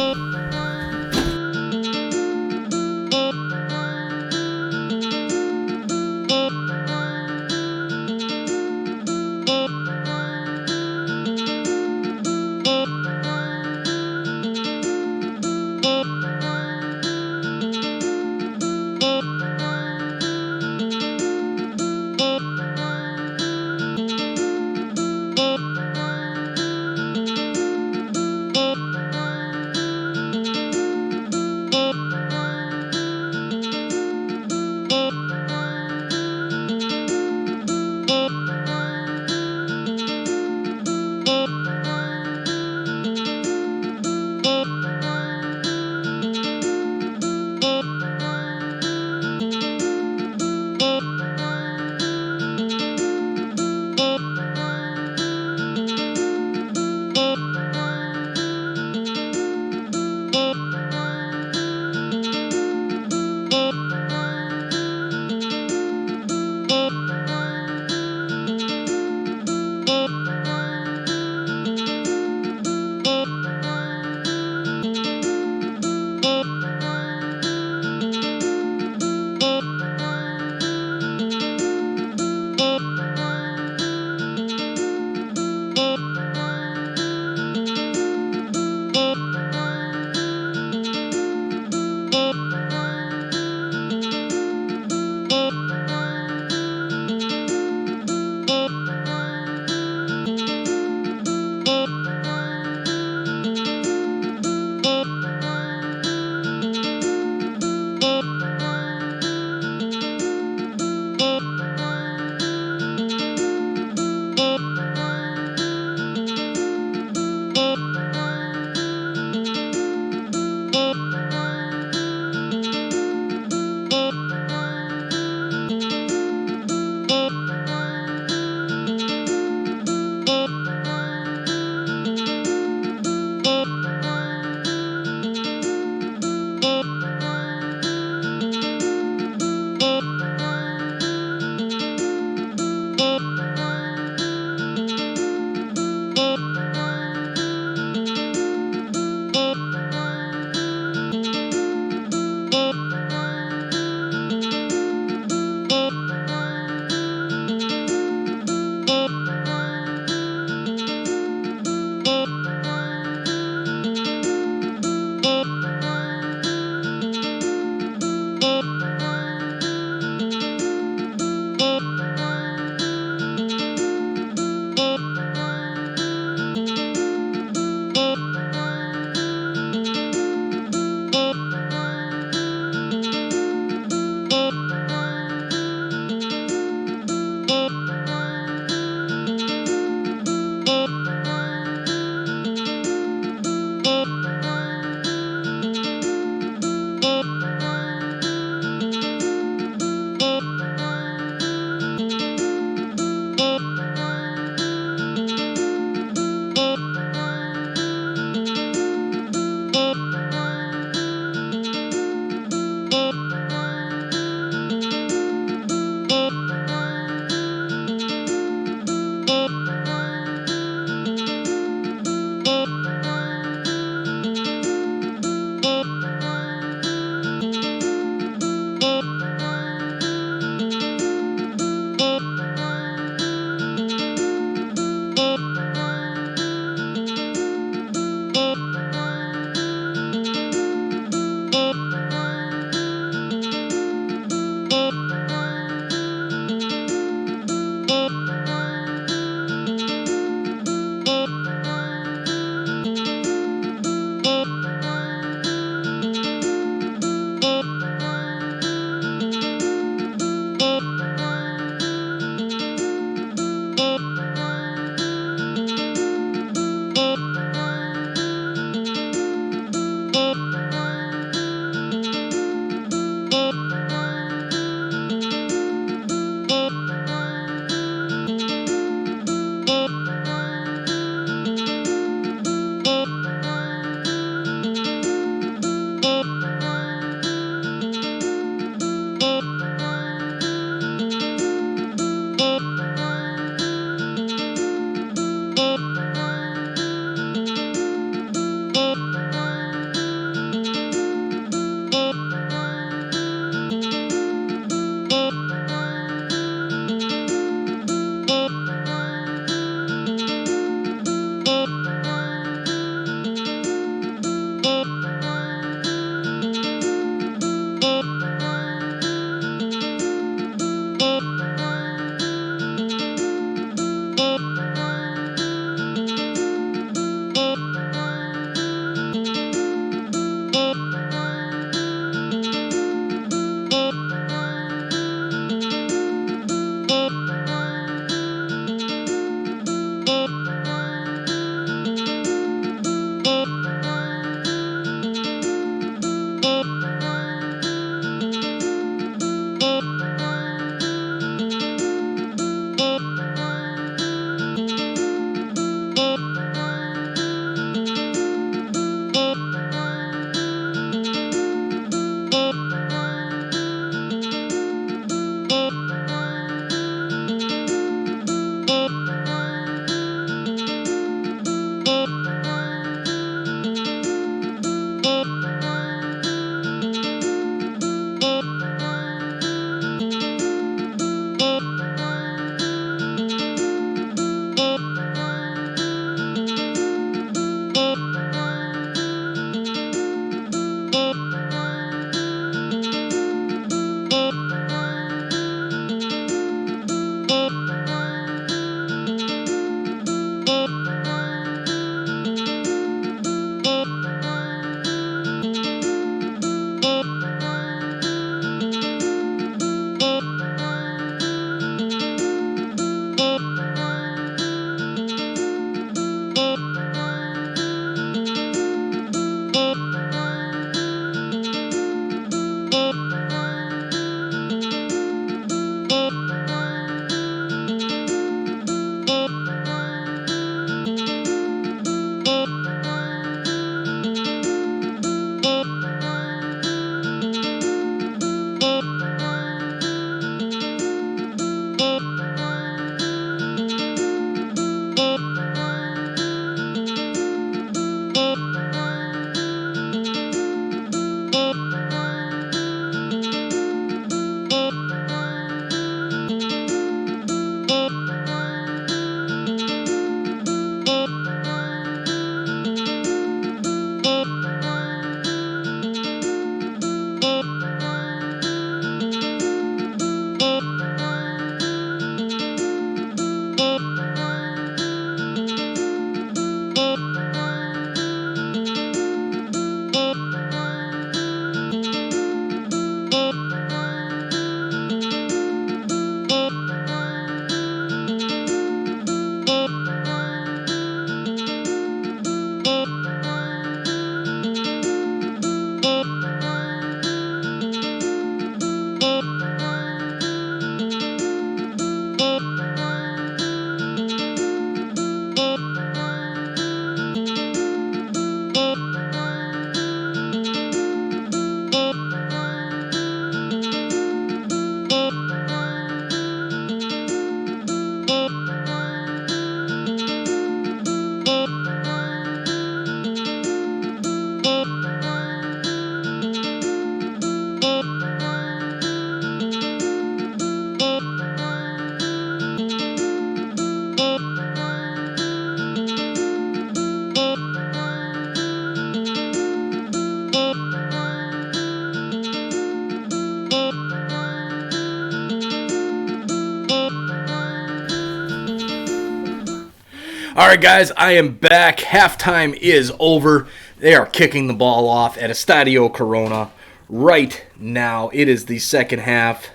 All right, guys, I am back. Halftime is over. They are kicking the ball off at Estadio Corona right now. It is the second half,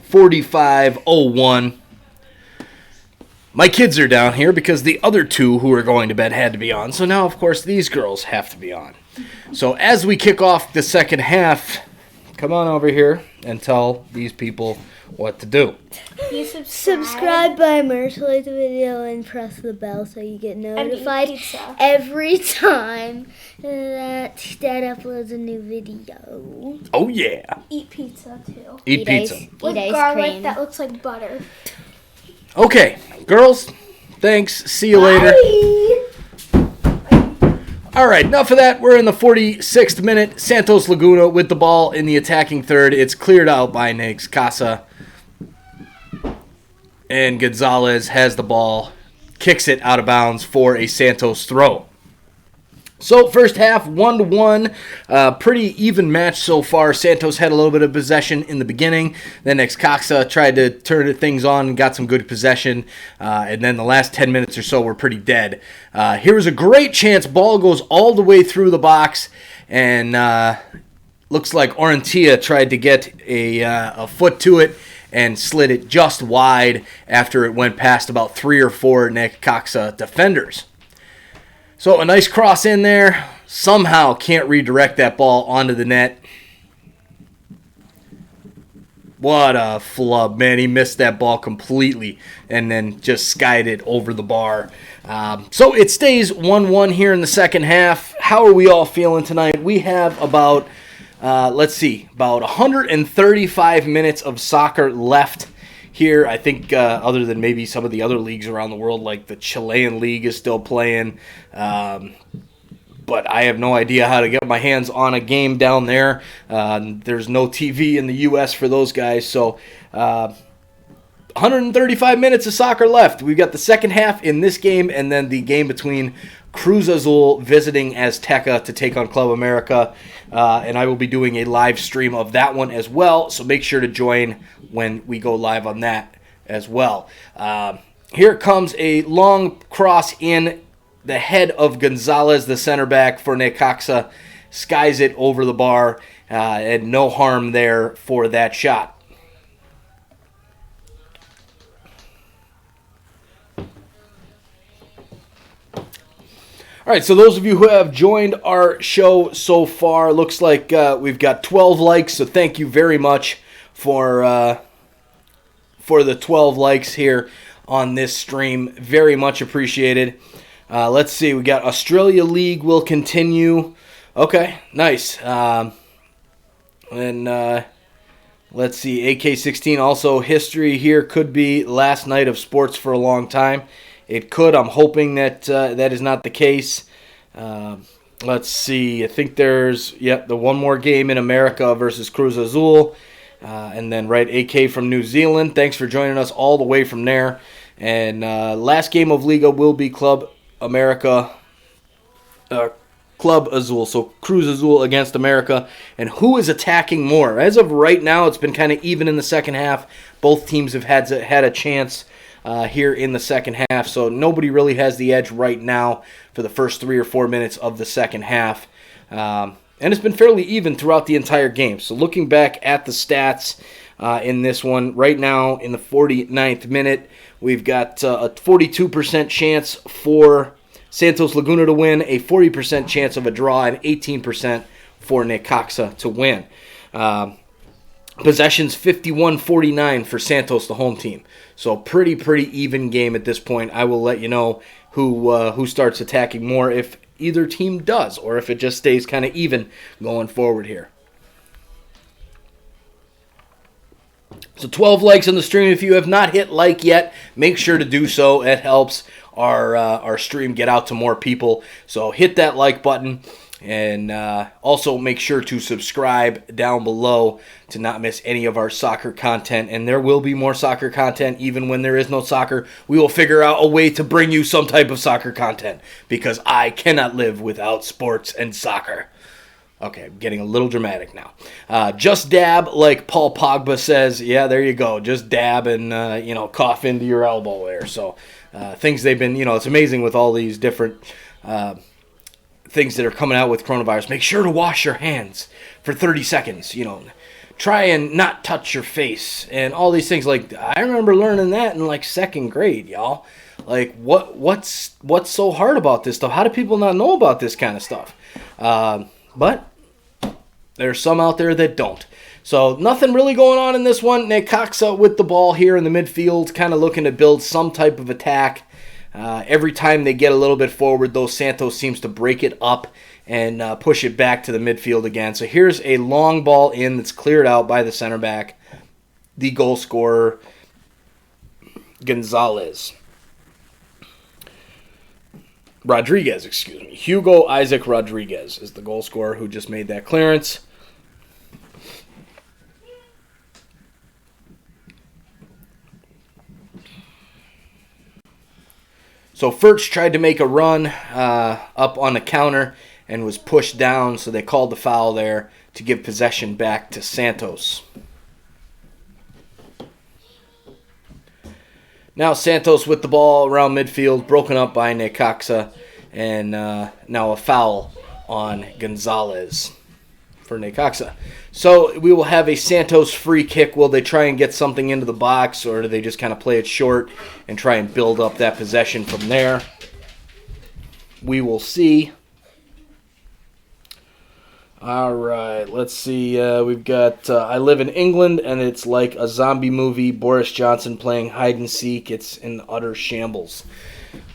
45-01. My kids are down here because the other two who were going to bed had to be on. So now, of course, these girls have to be on. So as we kick off the second half, come on over here and tell these people what to do. You subscribe by merch, like the video, and press the bell so you get notified every time that Dad uploads a new video. Oh, yeah. Eat pizza, too. Eat pizza. With garlic that looks like butter. Okay, girls, thanks. See you later. All right, enough of that. We're in the 46th minute. Santos Laguna with the ball in the attacking third. It's cleared out by Necaxa. And Gonzalez has the ball, kicks it out of bounds for a Santos throw. So first half, 1-1, pretty even match so far. Santos had a little bit of possession in the beginning. Then Necaxa tried to turn things on and got some good possession. And then the last 10 minutes or so were pretty dead. Here was a great chance. Ball goes all the way through the box. And looks like Orentia tried to get a foot to it and slid it just wide after it went past about 3 or 4 Necaxa defenders. So a nice cross in there. Somehow can't redirect that ball onto the net. What a flub, man. He missed that ball completely and then just skied it over the bar. So it stays 1-1 here in the second half. How are we all feeling tonight? We have about, about 135 minutes of soccer left here. I think other than maybe some of the other leagues around the world, like the Chilean league is still playing. But I have no idea how to get my hands on a game down there. There's no TV in the U.S. for those guys. So 135 minutes of soccer left. We've got the second half in this game and then the game between Cruz Azul visiting Azteca to take on Club America. And I will be doing a live stream of that one as well. So make sure to join when we go live on that as well. Here comes a long cross in the head of Gonzalez, the center back for Necaxa. Skies it over the bar. And no harm there for that shot. All right, so those of you who have joined our show so far, looks like we've got 12 likes, so thank you very much for the 12 likes here on this stream. Very much appreciated. Let's see, we got Australia League will continue. Okay, nice. And let's see, AK-16 also history here could be last night of sports for a long time. It could. I'm hoping that that is not the case. Let's see. I think there's, the one more game in America versus Cruz Azul. And then, AK from New Zealand. Thanks for joining us all the way from there. And last game of Liga will be Club Azul. So Cruz Azul against America. And who is attacking more? As of right now, it's been kind of even in the second half. Both teams have had a chance here in the second half. So nobody really has the edge right now for the first 3 or 4 minutes of the second half. And it's been fairly even throughout the entire game. So looking back at the stats in this one, right now in the 49th minute, we've got a 42% chance for Santos Laguna to win, a 40% chance of a draw, and 18% for Necaxa to win. Possessions 51-49 for Santos, the home team. So pretty even game at this point. I will let you know who starts attacking more if either team does, or if it just stays kind of even going forward here. So 12 likes on the stream. If you have not hit like yet, make sure to do so. It helps our stream get out to more people. So hit that like button. And also make sure to subscribe down below to not miss any of our soccer content. And there will be more soccer content even when there is no soccer. We will figure out a way to bring you some type of soccer content because I cannot live without sports and soccer. Okay, I'm getting a little dramatic now. Just dab, like Paul Pogba says. Yeah, there you go. Just dab and, cough into your elbow there. So things they've been, it's amazing with all these different things that are coming out with coronavirus. Make sure to wash your hands for 30 seconds, try and not touch your face and all these things. Like, I remember learning that in like second grade, y'all. Like, what's so hard about this stuff? How do people not know about this kind of stuff? But there's some out there that don't. So nothing really going on in this one. Necaxa with the ball here in the midfield, kind of looking to build some type of attack. Every time they get a little bit forward, though, Santos seems to break it up and push it back to the midfield again. So here's a long ball in that's cleared out by the center back, the goal scorer, Hugo Isaac Rodriguez is the goal scorer who just made that clearance. So Furch tried to make a run up on the counter and was pushed down, so they called the foul there to give possession back to Santos. Now Santos with the ball around midfield, broken up by Necaxa, and now a foul on Gonzalez for Necaxa. So we will have a Santos free kick. Will they try and get something into the box, or do they just kind of play it short and try and build up that possession from there? We will see. All right, let's see. We've got I Live in England, and it's like a zombie movie. Boris Johnson playing hide and seek. It's in utter shambles.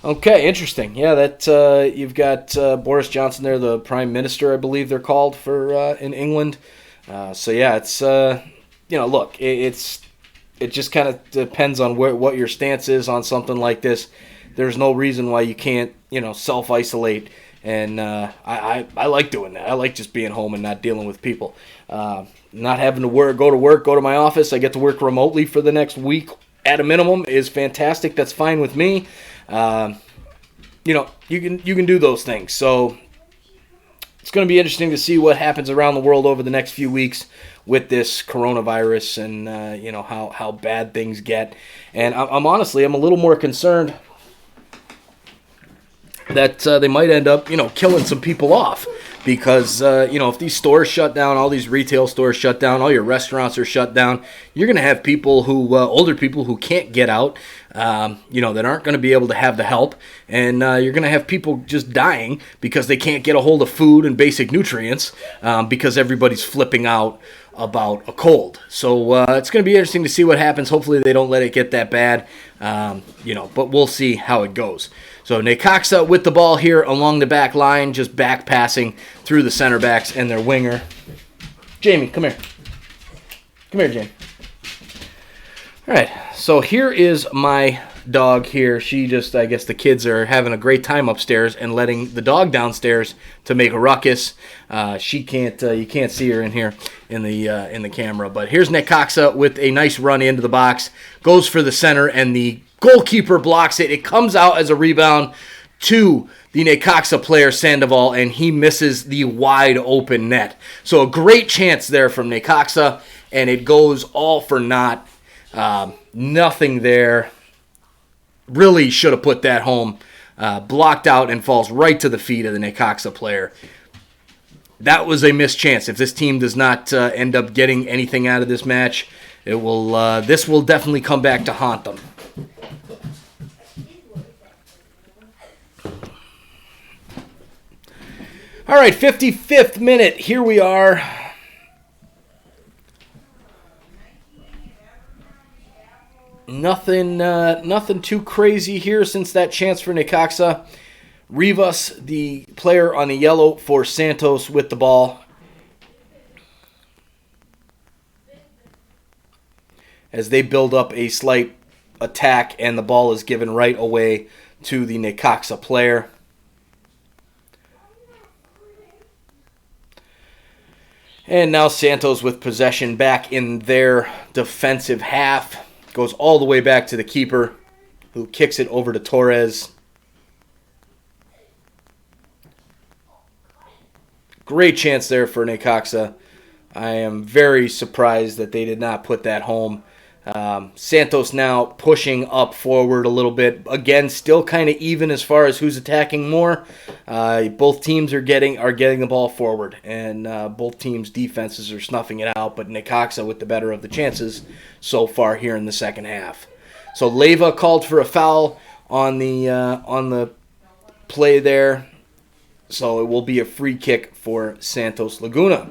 Okay, interesting. Yeah, that you've got Boris Johnson there, the Prime Minister, I believe they're called for in England. So yeah, it's look, it just kind of depends on what your stance is on something like this. There's no reason why you can't self-isolate, and I like doing that. I like just being home and not dealing with people, not having to go to my office. I get to work remotely for the next week at a minimum is fantastic. That's fine with me. You can do those things. So it's going to be interesting to see what happens around the world over the next few weeks with this coronavirus and how bad things get. And I'm honestly a little more concerned that they might end up killing some people off, because if these stores shut down, all these retail stores shut down, all your restaurants are shut down, you're going to have people who older people who can't get out, that aren't going to be able to have the help, and you're going to have people just dying because they can't get a hold of food and basic nutrients because everybody's flipping out about a cold. So it's going to be interesting to see what happens. Hopefully they don't let it get that bad, but we'll see how it goes. So Necaxa with the ball here along the back line, just back passing through the center backs and their winger. Jamie, come here. Come here, Jamie. All right, so here is my dog here. She just, I guess the kids are having a great time upstairs and letting the dog downstairs to make a ruckus. She can't, you can't see her in here in the camera. But here's Necaxa with a nice run into the box, goes for the center, and the goalkeeper blocks it. It comes out as a rebound to the Necaxa player, Sandoval, and he misses the wide open net. So a great chance there from Necaxa, and it goes all for naught. Nothing there. Really should have put that home. Blocked out and falls right to the feet of the Necaxa player. That was a missed chance. If this team does not end up getting anything out of this match, this will definitely come back to haunt them. All right, 55th minute. Here we are. Nothing too crazy here since that chance for Necaxa. Rivas, the player on the yellow for Santos, with the ball. As they build up a slight attack, and the ball is given right away to the Necaxa player. And now Santos with possession back in their defensive half. Goes all the way back to the keeper, who kicks it over to Torres. Great chance there for Necaxa. I am very surprised that they did not put that home. Santos now pushing up forward a little bit. Again, still kind of even as far as who's attacking more. Both teams are getting the ball forward, and both teams' defenses are snuffing it out. But Necaxa with the better of the chances so far here in the second half. So Leyva called for a foul on the play there. So it will be a free kick for Santos Laguna.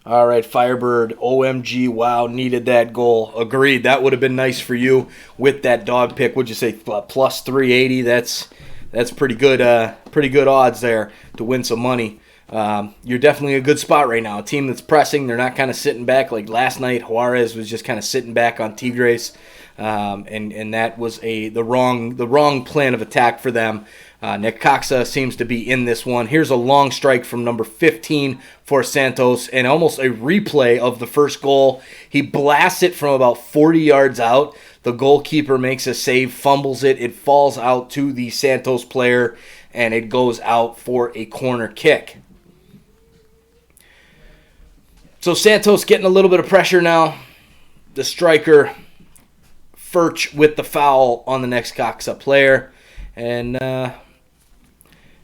All right, Firebird, OMG, wow, needed that goal. Agreed, that would have been nice for you with that dog pick. Would you say plus 380? That's pretty good odds there to win some money. You're definitely a good spot right now. A team that's pressing, they're not kind of sitting back like last night. Juarez was just kind of sitting back on Tigres, and that was the wrong plan of attack for them. Necaxa seems to be in this one. Here's a long strike from number 15 for Santos, and almost a replay of the first goal. He blasts it from about 40 yards out. The goalkeeper makes a save, fumbles it. It falls out to the Santos player, and it goes out for a corner kick. So Santos getting a little bit of pressure now. The striker, Furch, with the foul on the Necaxa player. And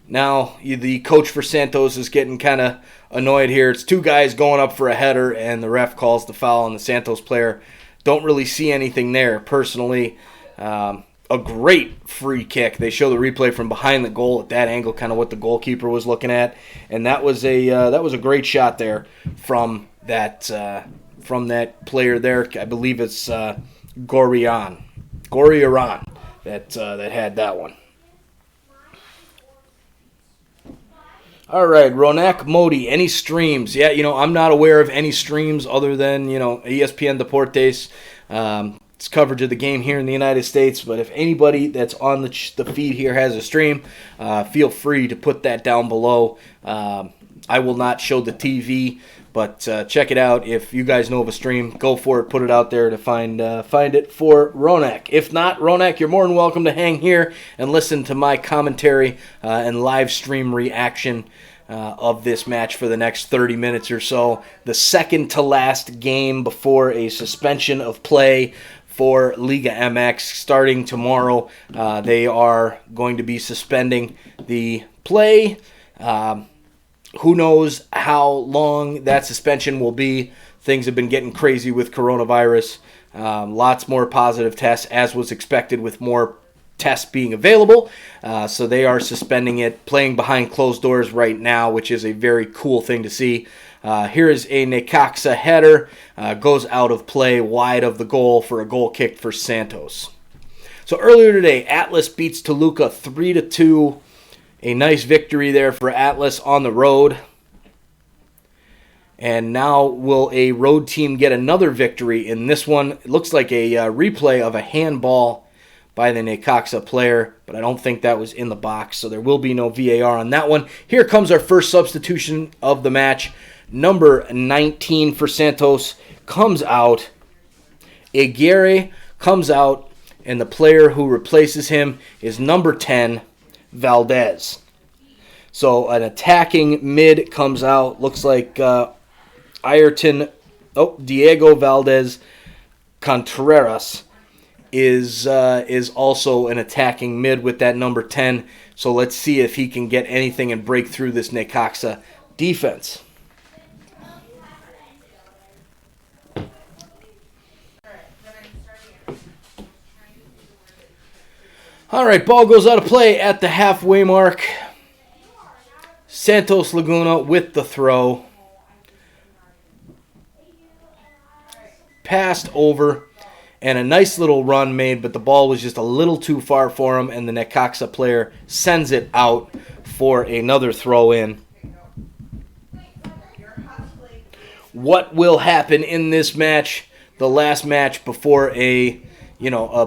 now the coach for Santos is getting kind of annoyed here. It's two guys going up for a header, and the ref calls the foul on the Santos player. Don't really see anything there, personally. A great free kick. They show the replay from behind the goal at that angle, kind of what the goalkeeper was looking at, and that was a great shot there from that player there. I believe it's Goriaran that had that one. All right, Ronak Modi, any streams? Yeah, I'm not aware of any streams other than, ESPN Deportes. It's coverage of the game here in the United States, but if anybody that's on the feed here has a stream, feel free to put that down below. I will not show the TV, but check it out. If you guys know of a stream, go for it. Put it out there to find it for Ronak. If not, Ronak, you're more than welcome to hang here and listen to my commentary and live stream reaction of this match for the next 30 minutes or so. The second to last game before a suspension of play for Liga MX starting tomorrow. They are going to be suspending the play. Who knows how long that suspension will be. Things have been getting crazy with coronavirus. Lots more positive tests, as was expected, with more tests being available. So they are suspending it, playing behind closed doors right now, which is a very cool thing to see. Here is a Necaxa header. Goes out of play, wide of the goal for a goal kick for Santos. So earlier today, Atlas beats Toluca 3-2. A nice victory there for Atlas on the road. And now will a road team get another victory in this one? It looks like a replay of a handball by the Necaxa player, but I don't think that was in the box, so there will be no VAR on that one. Here comes our first substitution of the match. Number 19 for Santos comes out. Aguirre comes out, and the player who replaces him is number 10, Valdez. So an attacking mid comes out. Looks like Diego Valdez Contreras is also an attacking mid with that number 10. So let's see if he can get anything and break through this Necaxa defense. All right, ball goes out of play at the halfway mark. Santos Laguna with the throw. Passed over, and a nice little run made, but the ball was just a little too far for him, and the Necaxa player sends it out for another throw in. What will happen in this match, the last match before a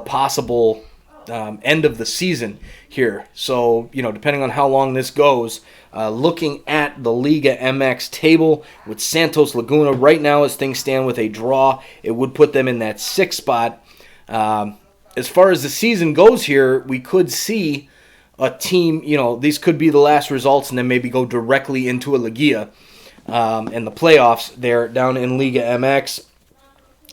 possible end of the season here? So, depending on how long this goes, looking at the Liga MX table with Santos Laguna right now as things stand with a draw, it would put them in that 6th spot. As far as the season goes here, we could see a team, these could be the last results and then maybe go directly into a Liga and the playoffs there down in Liga MX.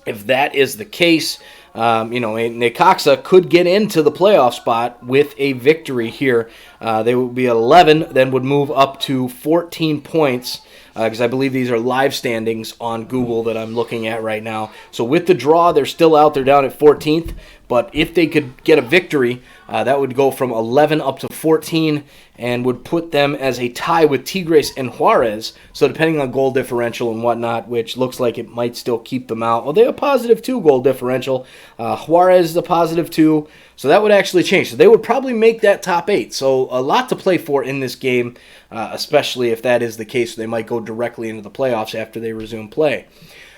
If that is the case, Necaxa could get into the playoff spot with a victory here. They would be 11, then would move up to 14 points, because I believe these are live standings on Google that I'm looking at right now. So with the draw, they're still out. They're down at 14th. But if they could get a victory, that would go from 11 up to 14 and would put them as a tie with Tigres and Juarez. So depending on goal differential and whatnot, which looks like it might still keep them out. Well, they have a positive 2 goal differential. Juarez is a positive 2. So that would actually change. So they would probably make that top 8. So a lot to play for in this game, especially if that is the case. They might go directly into the playoffs after they resume play.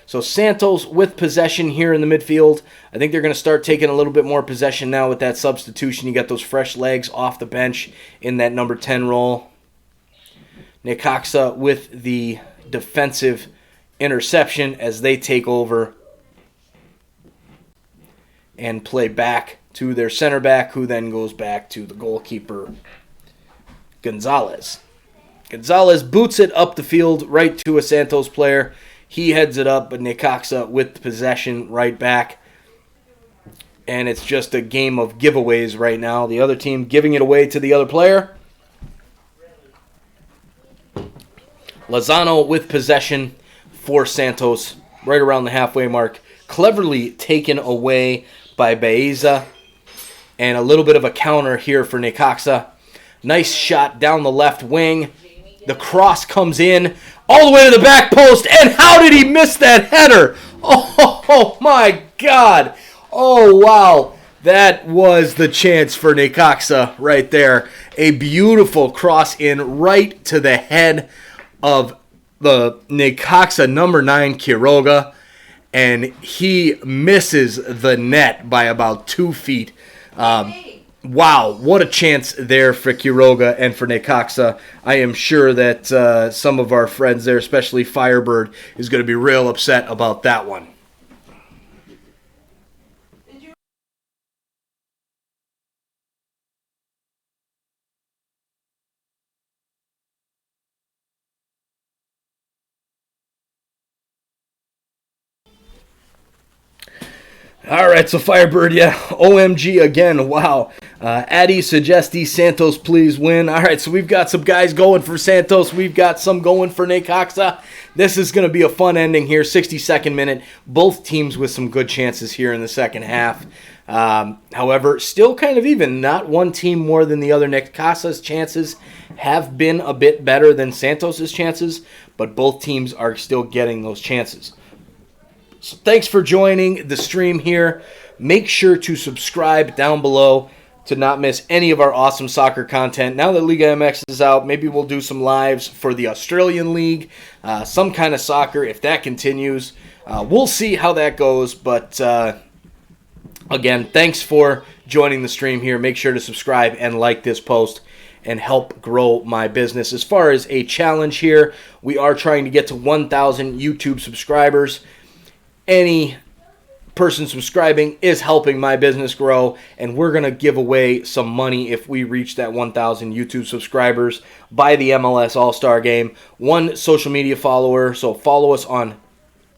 So Santos with possession here in the midfield. I think they're going to start taking a little bit more possession now with that substitution. You got those fresh legs off the bench in that number 10 role. Necaxa with the defensive interception as they take over and play back to their center back, who then goes back to the goalkeeper, Gonzalez. Gonzalez boots it up the field right to a Santos player. He heads it up, but Necaxa with possession right back. And it's just a game of giveaways right now. The other team giving it away to the other player. Lozano with possession for Santos right around the halfway mark. Cleverly taken away by Baeza. And a little bit of a counter here for Necaxa. Nice shot down the left wing. The cross comes in all the way to the back post. And how did he miss that header? Oh my God. Oh, wow. That was the chance for Necaxa right there. A beautiful cross in right to the head of the Necaxa number 9, Quiroga. And he misses the net by about 2 feet. Wow, what a chance there for Quiroga and for Necaxa. I am sure that some of our friends there, especially Firebird, is going to be real upset about that one. All right, so Firebird, yeah, OMG again, wow. Addy Suggesti, Santos, please win. All right, so we've got some guys going for Santos. We've got some going for Necaxa. This is going to be a fun ending here, 62nd minute. Both teams with some good chances here in the second half. However, still kind of even. Not one team more than the other. Necaxa's chances have been a bit better than Santos's chances, but both teams are still getting those chances. So thanks for joining the stream here. Make sure to subscribe down below to not miss any of our awesome soccer content. Now that Liga MX is out, maybe we'll do some lives for the Australian League, some kind of soccer if that continues. We'll see how that goes, but again, thanks for joining the stream here. Make sure to subscribe and like this post and help grow my business. As far as a challenge here, we are trying to get to 1,000 YouTube subscribers. Any person subscribing is helping my business grow, and we're going to give away some money if we reach that 1,000 YouTube subscribers by the MLS All-Star Game. One social media follower, so follow us on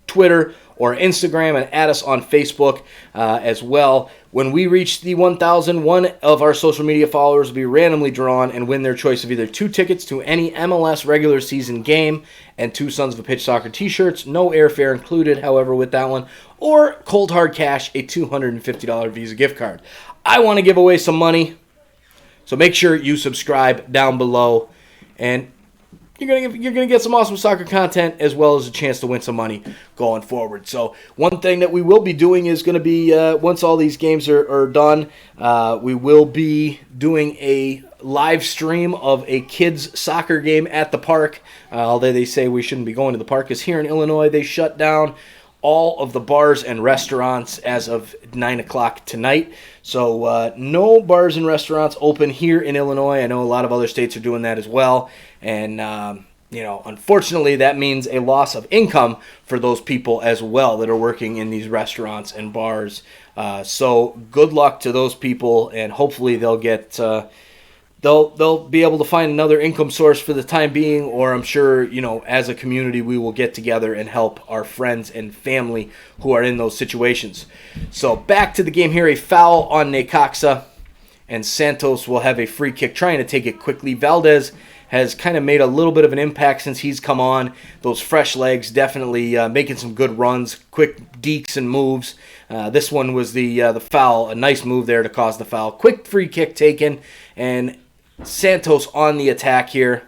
Twitter or Instagram and add us on Facebook as well. When we reach the 1,000, one of our social media followers will be randomly drawn and win their choice of either 2 tickets to any MLS regular season game and 2 Sons of a Pitch soccer t-shirts, no airfare included, however, with that one, or cold hard cash, a $250 Visa gift card. I want to give away some money, so make sure you subscribe down below, and you're gonna get some awesome soccer content as well as a chance to win some money going forward. So one thing that we will be doing is going to be, once all these games are done, we will be doing a live stream of a kids soccer game at the park. Although they say we shouldn't be going to the park, because here in Illinois they shut down all of the bars and restaurants as of 9 o'clock tonight. So no bars and restaurants open here in Illinois. I know a lot of other states are doing that as well. And, unfortunately, that means a loss of income for those people as well that are working in these restaurants and bars. So good luck to those people, and hopefully they'll get they'll be able to find another income source for the time being, or I'm sure, as a community, we will get together and help our friends and family who are in those situations. So back to the game here, a foul on Necaxa, and Santos will have a free kick trying to take it quickly. Valdez has kind of made a little bit of an impact since he's come on. Those fresh legs definitely making some good runs, quick dekes and moves. This one was the foul, a nice move there to cause the foul. Quick free kick taken, and Santos on the attack here.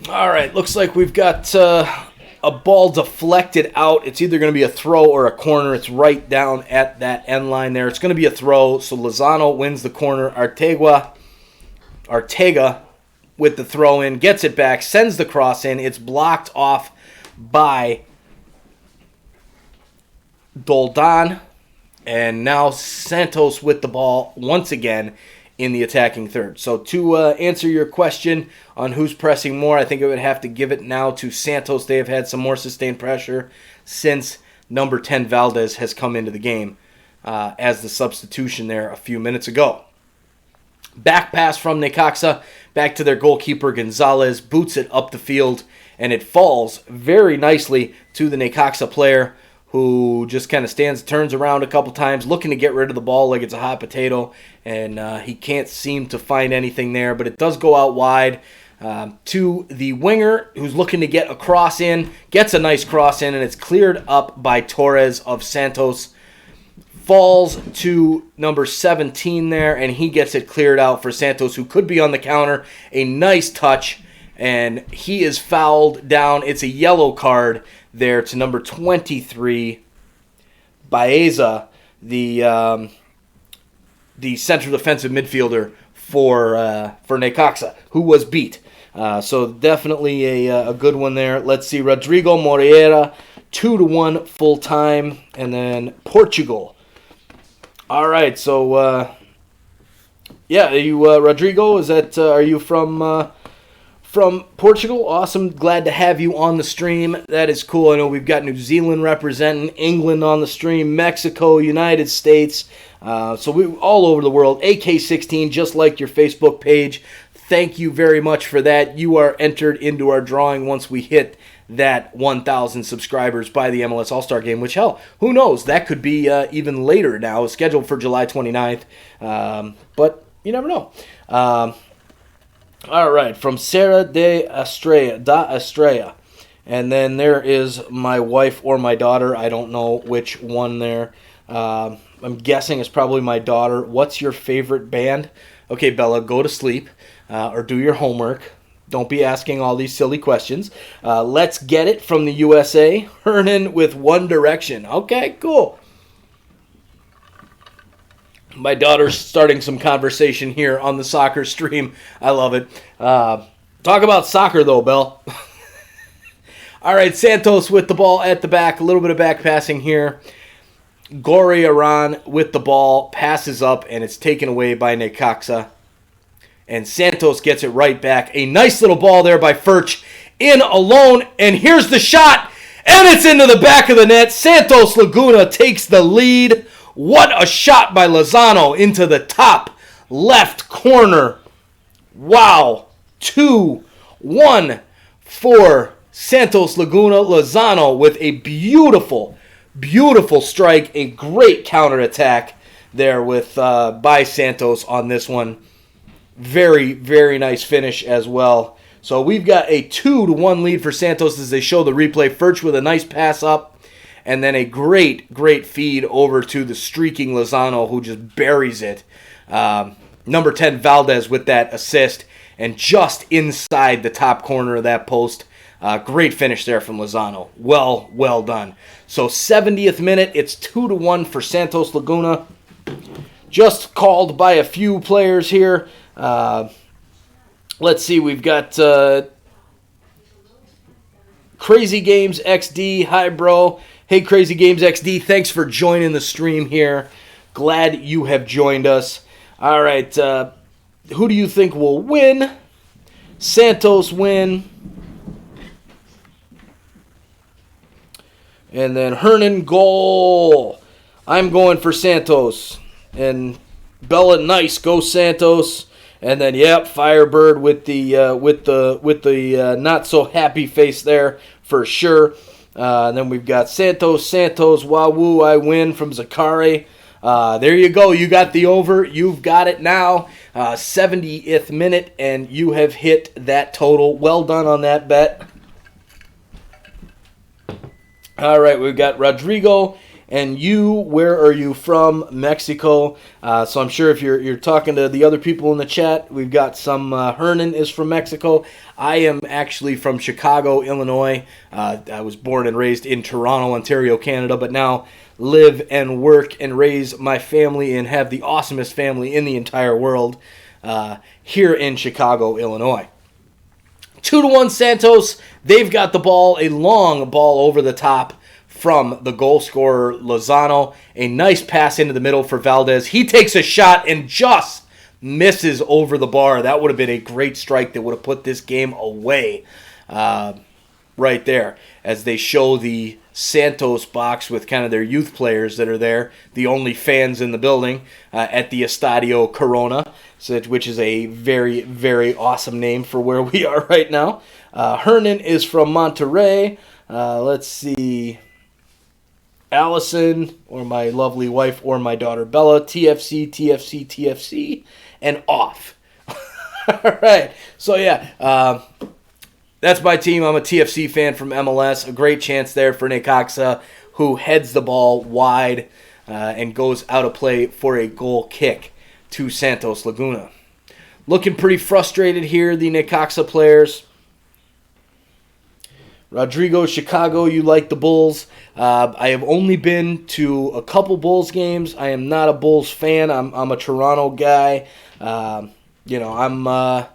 All right, looks like we've got a ball deflected out. It's either going to be a throw or a corner. It's right down at that end line there. It's going to be a throw, so Lozano wins the corner. Arteaga with the throw in, gets it back, sends the cross in. It's blocked off by Doldan, and now Santos with the ball once again in the attacking third. So to answer your question on who's pressing more, I think I would have to give it now to Santos. They have had some more sustained pressure since number 10 Valdez has come into the game as the substitution there a few minutes ago. Back pass from Necaxa, back to their goalkeeper Gonzalez, boots it up the field, and it falls very nicely to the Necaxa player, who just kind of turns around a couple times, looking to get rid of the ball like it's a hot potato, and he can't seem to find anything there, but it does go out wide to the winger, who's looking to get a cross in, gets a nice cross in, and it's cleared up by Torres of Santos. Falls to number 17 there, and he gets it cleared out for Santos, who could be on the counter. A nice touch, and he is fouled down. It's a yellow card there to number 23, Baeza, the center defensive midfielder for Necaxa, who was beat. So definitely a good one there. Let's see, Rodrigo Moreira, 2-1 full time, and then Portugal. All right, so are you Rodrigo? Are you from Portugal? Awesome, glad to have you on the stream. That is cool. I know we've got New Zealand representing, England on the stream, Mexico, United States. So we all over the world. AK16, just like your Facebook page. Thank you very much for that. You are entered into our drawing once we hit that 1,000 subscribers by the MLS All-Star Game, which, hell, who knows? That could be even later now. It's scheduled for July 29th, but you never know. All right, from Sarah da Estrella. And then there is my wife or my daughter. I don't know which one there. I'm guessing it's probably my daughter. What's your favorite band? Okay, Bella, go to sleep or do your homework. Don't be asking all these silly questions. Let's Get It from the USA. Hernan with One Direction. Okay, cool. My daughter's starting some conversation here on the soccer stream. I love it. Talk about soccer, though, Belle. All right, Santos with the ball at the back. A little bit of back passing here. Gori Aran with the ball. Passes up, and it's taken away by Necaxa. And Santos gets it right back. A nice little ball there by Furch. In alone, and here's the shot. And it's into the back of the net. Santos Laguna takes the lead. What a shot by Lozano into the top left corner. Wow. 2-1 for Santos Laguna. Lozano with a beautiful, beautiful strike. A great counterattack there with by Santos on this one. Very, very nice finish as well. So we've got a 2-1 lead for Santos as they show the replay. Furch with a nice pass up. And then a great, great feed over to the streaking Lozano, who just buries it. Number 10, Valdez, with that assist. And just inside the top corner of that post. Great finish there from Lozano. Well done. So 70th minute, it's 2-1 for Santos Laguna. Just called by a few players here. Let's see, we've got Crazy Games XD. Hi, bro. Hey, Crazy Games XD, thanks for joining the stream here. Glad you have joined us. All right, who do you think will win? Santos win. And then Hernan goal. I'm going for Santos. And Bella, nice, go Santos. And then, yep, Firebird with the not so happy face there for sure. And then we've got Santos, Wahoo, I win from Zakari. There you go. You got the over. You've got it now. 70th minute, and you have hit that total. Well done on that bet. All right, we've got Rodrigo. And you, where are you from? Mexico. So I'm sure if you're talking to the other people in the chat, we've got some. Hernan is from Mexico. I am actually from Chicago, Illinois. I was born and raised in Toronto, Ontario, Canada, but now live and work and raise my family and have the awesomest family in the entire world here in Chicago, Illinois. 2-1 Santos. They've got the ball, a long ball over the top from the goal scorer Lozano. A nice pass into the middle for Valdez. He takes a shot and just misses over the bar. That would have been a great strike that would have put this game away right there, as they show the Santos box with kind of their youth players that are there, the only fans in the building at the Estadio Corona, which is a very, very awesome name for where we are right now. Hernan is from Monterrey. Let's see. Allison, or my lovely wife, or my daughter Bella, TFC, and off. All right. So, yeah, that's my team. I'm a TFC fan from MLS. A great chance there for Necaxa, who heads the ball wide and goes out of play for a goal kick to Santos Laguna. Looking pretty frustrated here, the Necaxa players. Rodrigo, Chicago, you like the Bulls. I have only been to a couple Bulls games. I am not a Bulls fan. I'm a Toronto guy. I'm a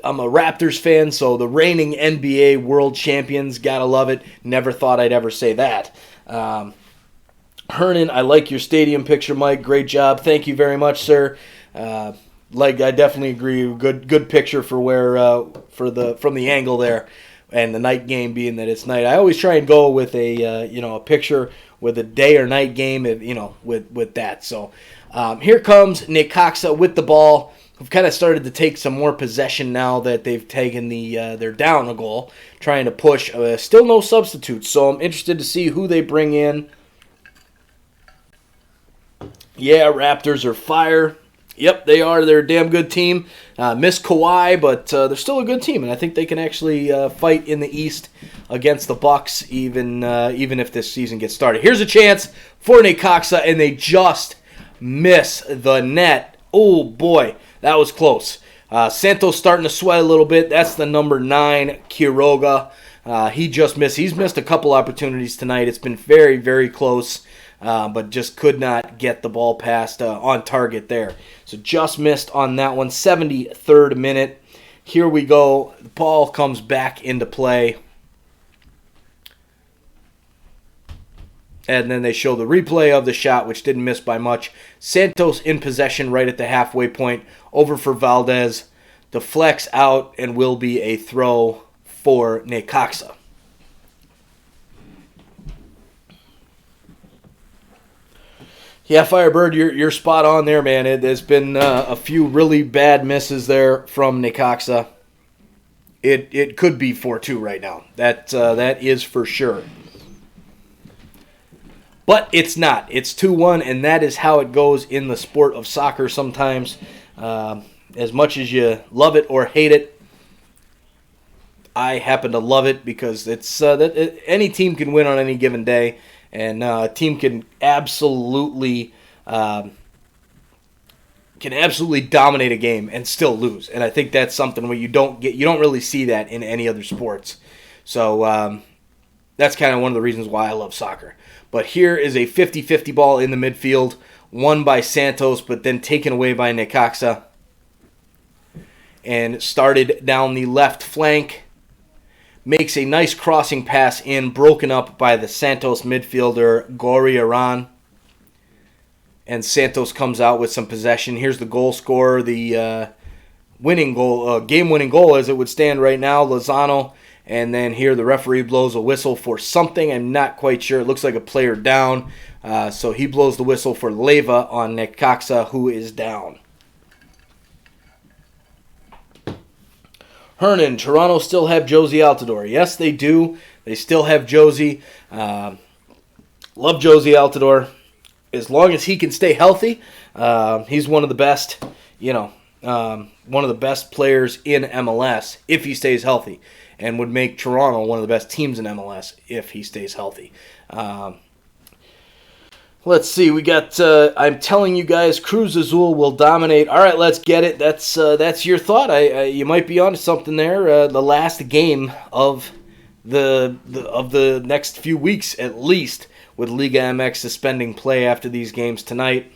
Raptors fan, so the reigning NBA world champions, gotta love it. Never thought I'd ever say that. Hernan, I like your stadium picture, Mike. Great job. Thank you very much, sir. I definitely agree. Good picture for where from the angle there. And the night game being that it's night. I always try and go with a picture with a day or night game, with that. So here comes Necaxa with the ball. Who've kind of started to take some more possession now that they've taken they're down a goal, trying to push. Still no substitutes, so I'm interested to see who they bring in. Yeah, Raptors are fire. Yep, they are. They're a damn good team. Miss Kawhi, but they're still a good team, and I think they can actually fight in the East against the Bucks, even if this season gets started. Here's a chance for Necaxa, and they just miss the net. Oh, boy, that was close. Santos starting to sweat a little bit. That's the number 9, Quiroga. He just missed. He's missed a couple opportunities tonight. It's been very, very close. But just could not get the ball past on target there. So just missed on that one. 73rd minute. Here we go. The ball comes back into play. And then they show the replay of the shot, which didn't miss by much. Santos in possession right at the halfway point. Over for Valdez. Deflects out and will be a throw for Necaxa. Yeah, Firebird, you're spot on there, man. There's been a few really bad misses there from Necaxa. It could be 4-2 right now. That is for sure. But it's not. It's 2-1, and that is how it goes in the sport of soccer sometimes. As much as you love it or hate it, I happen to love it because it's any team can win on any given day. And a team can absolutely dominate a game and still lose. And I think that's something where you don't really see that in any other sports. So that's kind of one of the reasons why I love soccer. But here is a 50-50 ball in the midfield, won by Santos, but then taken away by Necaxa. And started down the left flank. Makes a nice crossing pass in, broken up by the Santos midfielder, Gori Aran. And Santos comes out with some possession. Here's the goal scorer, the winning goal, game-winning goal as it would stand right now, Lozano. And then here the referee blows a whistle for something. I'm not quite sure. It looks like a player down. So he blows the whistle for Leyva on Necaxa, who is down. Hernan, Toronto still have Josie Altidore. Yes, they do. They still have Josie. Love Josie Altidore. As long as he can stay healthy, he's one of the best, one of the best players in MLS if he stays healthy, and would make Toronto one of the best teams in MLS if he stays healthy. Let's see. We got. I'm telling you guys, Cruz Azul will dominate. All right, let's get it. That's your thought. You might be onto something there. The last game of the next few weeks, at least, with Liga MX suspending play after these games tonight.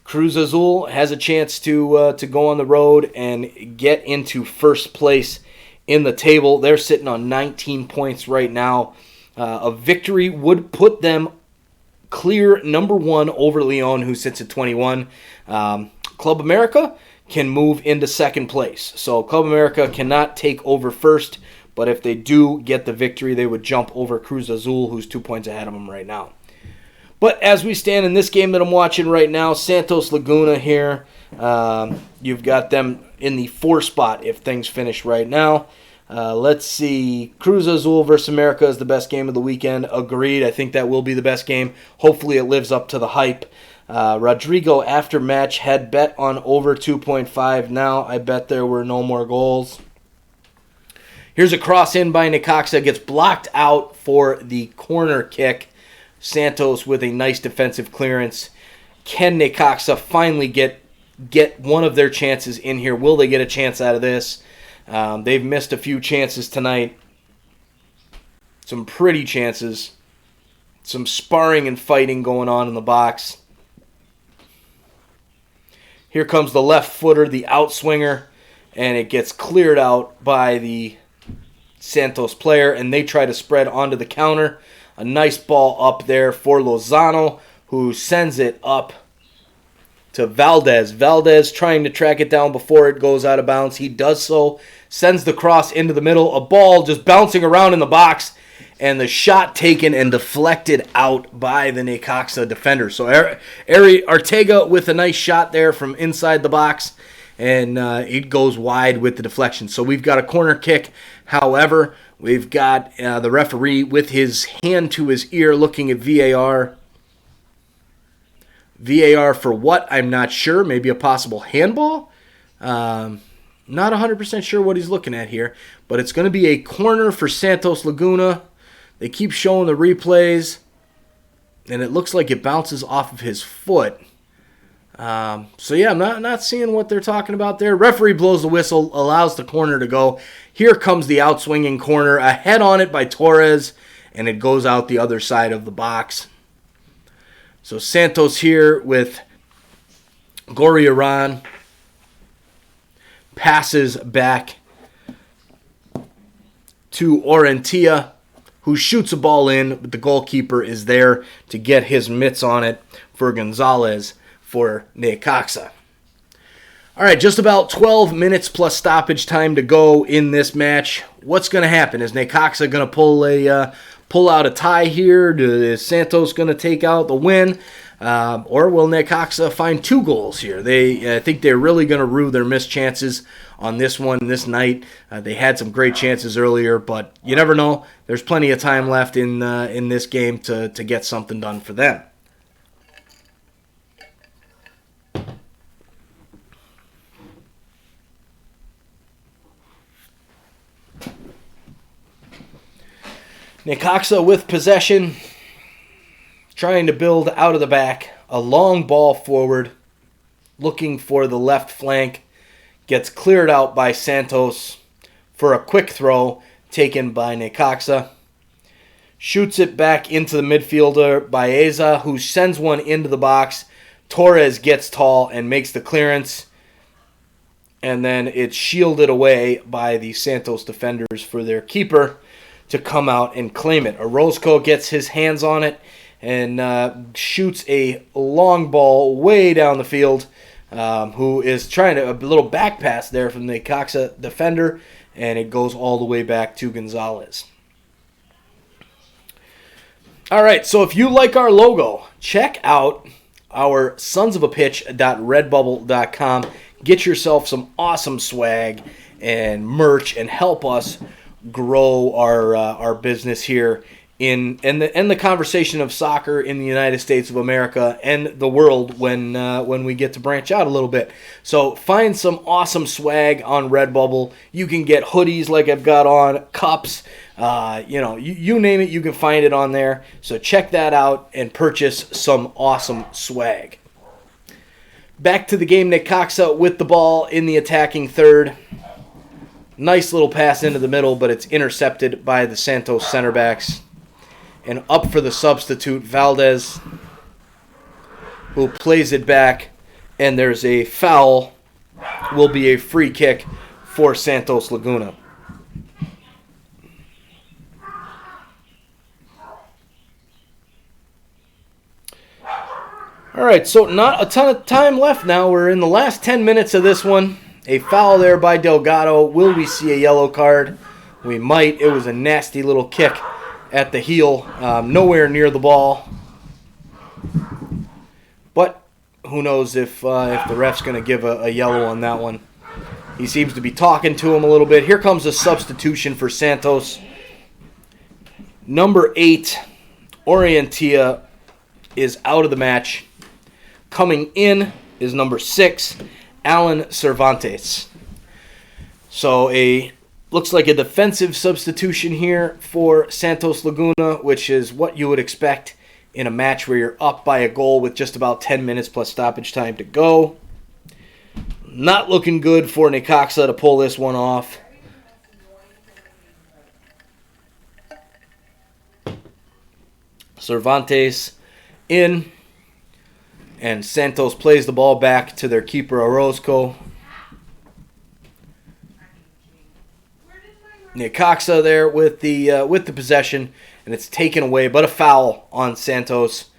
Cruz Azul has a chance to go on the road and get into first place in the table. They're sitting on 19 points right now. A victory would put them clear number one over Leon, who sits at 21. Club America can move into second place. So Club America cannot take over first, but if they do get the victory, they would jump over Cruz Azul, who's 2 points ahead of them right now. But as we stand in this game that I'm watching right now, Santos Laguna here, you've got them in the 4 spot if things finish right now. Let's see. Cruz Azul versus America is the best game of the weekend. Agreed. I think that will be the best game. Hopefully it lives up to the hype. Rodrigo, after match, had bet on over 2.5. Now I bet there were no more goals. Here's a cross in by Necaxa. Gets blocked out for the corner kick. Santos with a nice defensive clearance. Can Necaxa finally get one of their chances in here? Will they get a chance out of this? They've missed a few chances tonight. Some pretty chances. Some sparring and fighting going on in the box. Here comes the left footer, the outswinger, and it gets cleared out by the Santos player, and they try to spread onto the counter. A nice ball up there for Lozano, who sends it up to Valdez. Valdez trying to track it down before it goes out of bounds. He does so. Sends the cross into the middle. A ball just bouncing around in the box. And the shot taken and deflected out by the Necaxa defender. So Ari Ortega with a nice shot there from inside the box. And it goes wide with the deflection. So we've got a corner kick. However, we've got the referee with his hand to his ear looking at VAR. VAR for what? I'm not sure. Maybe a possible handball? Not 100% sure what he's looking at here. But it's going to be a corner for Santos Laguna. They keep showing the replays. And it looks like it bounces off of his foot. So yeah, I'm not seeing what they're talking about there. Referee blows the whistle, allows the corner to go. Here comes the outswinging corner, a head on it by Torres, and it goes out the other side of the box. So Santos here with Gorriarán passes back to Orentia, who shoots a ball in, but the goalkeeper is there to get his mitts on it for Gonzalez for Necaxa. All right, just about 12 minutes plus stoppage time to go in this match. What's going to happen? Is Necaxa going to pull out a tie here? Is Santos going to take out the win? Or will Necaxa find 2 goals here? I think they're really going to rue their missed chances on this one this night. They had some great chances earlier, but you never know. There's plenty of time left in this game to get something done for them. Necaxa with possession, trying to build out of the back. A long ball forward, looking for the left flank. Gets cleared out by Santos for a quick throw taken by Necaxa. Shoots it back into the midfielder, Baeza, who sends one into the box. Torres gets tall and makes the clearance. And then it's shielded away by the Santos defenders for their keeper to come out and claim it. Orozco gets his hands on it and shoots a long ball way down the field, who is trying a little back pass there from the Necaxa defender, and it goes all the way back to Gonzalez. All right, so if you like our logo, check out our sonsofapitch.redbubble.com. Get yourself some awesome swag and merch and help us grow our business here in the conversation of soccer in the United States of America and the world when we get to branch out a little bit. So find some awesome swag on Redbubble. You can get hoodies like I've got on, cups, you name it, you can find it on there. So check that out and purchase some awesome swag. Back to the game, Necaxa with the ball in the attacking third. Nice little pass into the middle, but it's intercepted by the Santos center backs. And up for the substitute, Valdez, who plays it back, and there's a foul, will be a free kick for Santos Laguna. All right, so not a ton of time left now. We're in the last 10 minutes of this one. A foul there by Delgado. Will we see a yellow card? We might. It was a nasty little kick at the heel, nowhere near the ball. But who knows if the ref's going to give a yellow on that one. He seems to be talking to him a little bit. Here comes a substitution for Santos. Number 8, Orientia, is out of the match. Coming in is number 6, Alan Cervantes. So looks like a defensive substitution here for Santos Laguna, which is what you would expect in a match where you're up by a goal with just about 10 minutes plus stoppage time to go. Not looking good for Necaxa to pull this one off. Cervantes in, and Santos plays the ball back to their keeper Orozco. Necaxa there with the possession, and it's taken away, but a foul on Santos.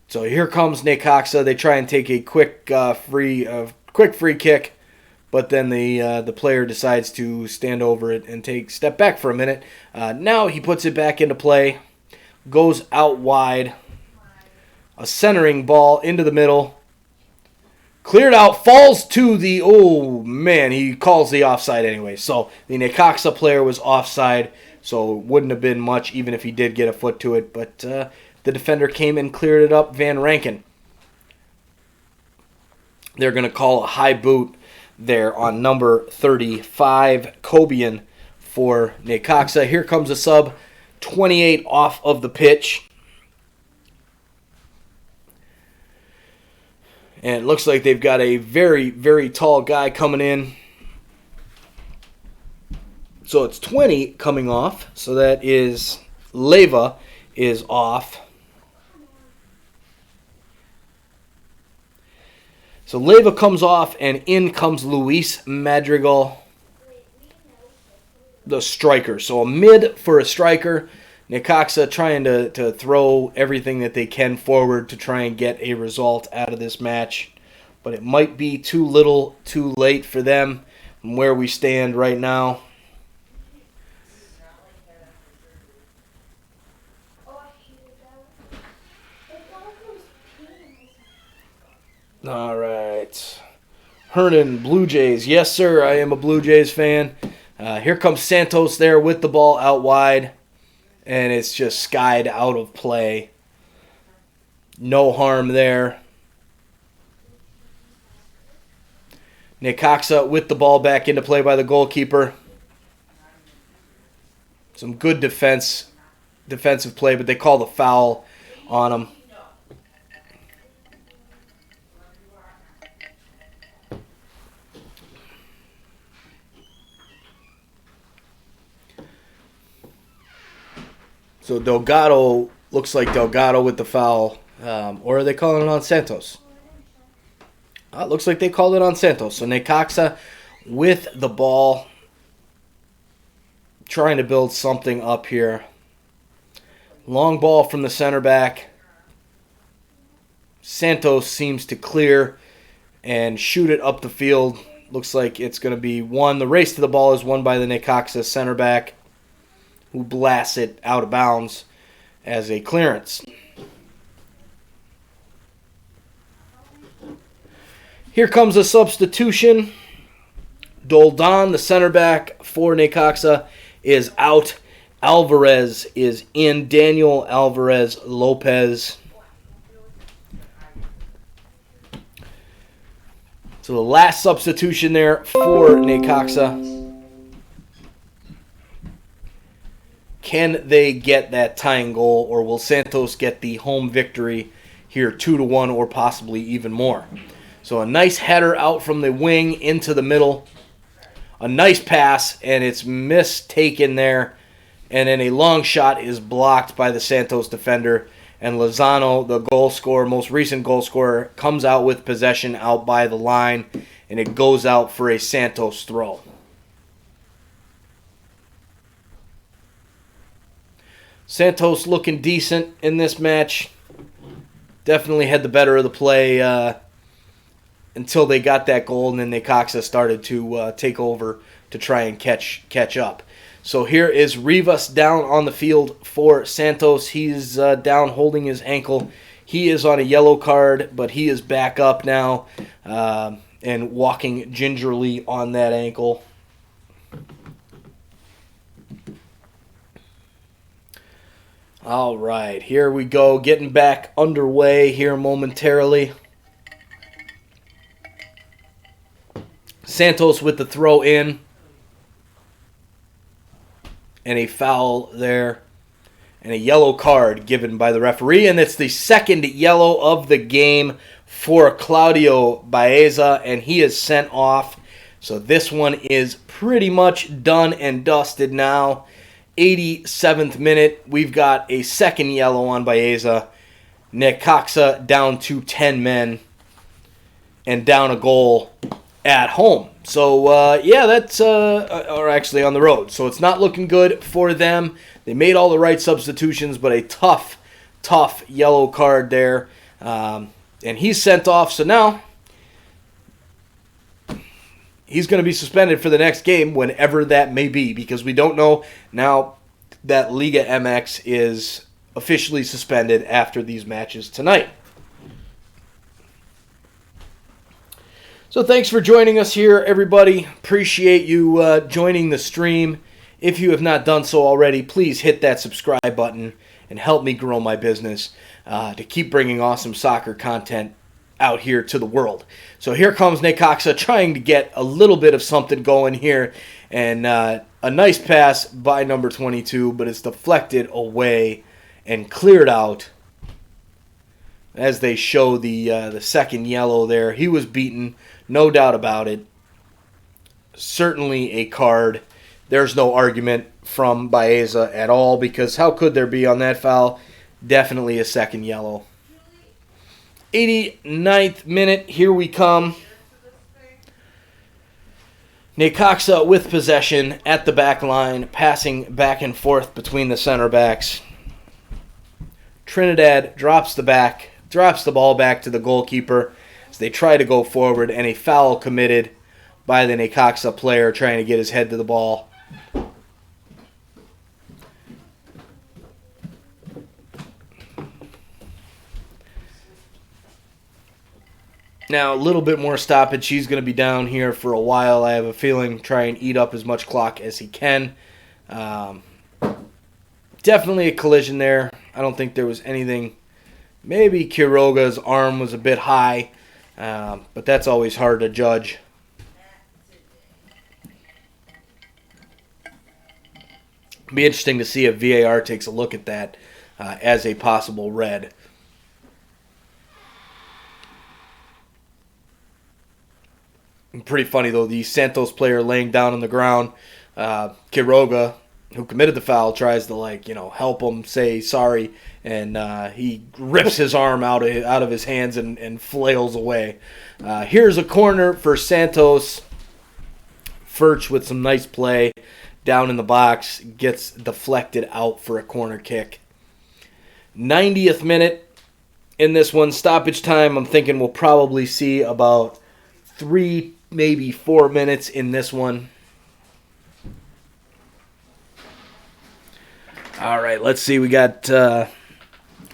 So here comes Necaxa. They try and take a quick free kick, but then the player decides to stand over it and step back for a minute. Now he puts it back into play, goes out wide, a centering ball into the middle. Cleared out, falls to the, he calls the offside anyway. So the Necaxa player was offside, so it wouldn't have been much even if he did get a foot to it. But the defender came and cleared it up, Van Rankin. They're going to call a high boot there on number 35, Cobian, for Necaxa. Here comes a sub, 28 off of the pitch. And it looks like they've got a very, very tall guy coming in. So it's 20 coming off. So that is Leva is off. So Leva comes off, and in comes Luis Madrigal, the striker. So a mid for a striker. Necaxa trying to throw everything that they can forward to try and get a result out of this match. But it might be too little, too late for them from where we stand right now. All right. Hernan, Blue Jays. Yes, sir, I am a Blue Jays fan. Here comes Santos there with the ball out wide. And it's just skied out of play. No harm there. Necaxa with the ball back into play by the goalkeeper. Some good defensive play, but they call the foul on him. So Delgado, looks like Delgado with the foul. Or are they calling it on Santos? It looks like they called it on Santos. So Necaxa with the ball, trying to build something up here. Long ball from the center back. Santos seems to clear and shoot it up the field. Looks like it's going to be won. The race to the ball is won by the Necaxa center back, who blasts it out of bounds. as a clearance. Here comes a substitution. Doldan, the center back for Necaxa, is out. Alvarez is in. Daniel Alvarez Lopez. So the last substitution there for Necaxa. Can they get that tying goal, or will Santos get the home victory here 2-1 or possibly even more? So a nice header out from the wing into the middle. A nice pass, and it's mistaken there. And then a long shot is blocked by the Santos defender. And Lozano, the goal scorer, most recent goal scorer, comes out with possession out by the line. And it goes out for a Santos throw. Santos looking decent in this match. Definitely had the better of the play until they got that goal, and then Necaxa started to take over to try and catch up. So here is Rivas down on the field for Santos. He's down holding his ankle. He is on a yellow card, but he is back up now and walking gingerly on that ankle. All right, here we go, getting back underway here momentarily. Santos with the throw in. And a foul there. And a yellow card given by the referee. And it's the second yellow of the game for Claudio Baeza. And he is sent off. So this one is pretty much done and dusted now. 87th minute. We've got a second yellow on Baeza. Necaxa down to 10 men. And down a goal at home. So, that's, or actually on the road. So it's not looking good for them. They made all the right substitutions, but a tough yellow card there. And he's sent off. So now he's going to be suspended for the next game, whenever that may be, because we don't know now that Liga MX is officially suspended after these matches tonight. So thanks for joining us here, everybody. Appreciate you joining the stream. If you have not done so already, please hit that subscribe button and help me grow my business to keep bringing awesome soccer content out here to the world. So here comes Necaxa trying to get a little bit of something going here. And a nice pass by number 22, but it's deflected away and cleared out. As they show the second yellow there. He was beaten, no doubt about it. Certainly a card. There's no argument from Baeza at all, because how could there be on that foul? Definitely a second yellow. 89th minute, here we come. Necaxa with possession at the back line, passing back and forth between the center backs. Trinidad drops the ball back to the goalkeeper as they try to go forward, and a foul committed by the Necaxa player trying to get his head to the ball. Now, a little bit more stoppage. He's going to be down here for a while, I have a feeling. Try and eat up as much clock as he can. Definitely a collision there. I don't think there was anything. Maybe Quiroga's arm was a bit high, but that's always hard to judge. It'd be interesting to see if VAR takes a look at that as a possible red. Pretty funny, though, the Santos player laying down on the ground. Quiroga, who committed the foul, tries to help him, say sorry, and he rips his arm out of his hands and flails away. Here's a corner for Santos. Furch with some nice play down in the box, gets deflected out for a corner kick. 90th minute in this one, stoppage time. I'm thinking we'll probably see about 3, maybe 4 minutes in this one. All right, let's see. We got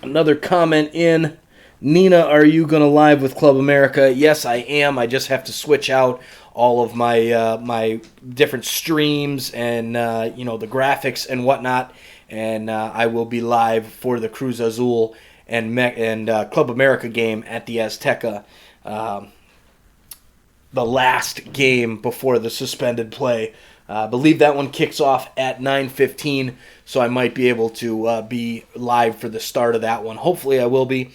another comment in. Nina, are you going to live with Club America? Yes, I am. I just have to switch out all of my my different streams and the graphics and whatnot, and I will be live for the Cruz Azul and Club America game at the Azteca, the last game before the suspended play. I believe that one kicks off at 9:15, so I might be able to be live for the start of that one. Hopefully I will be.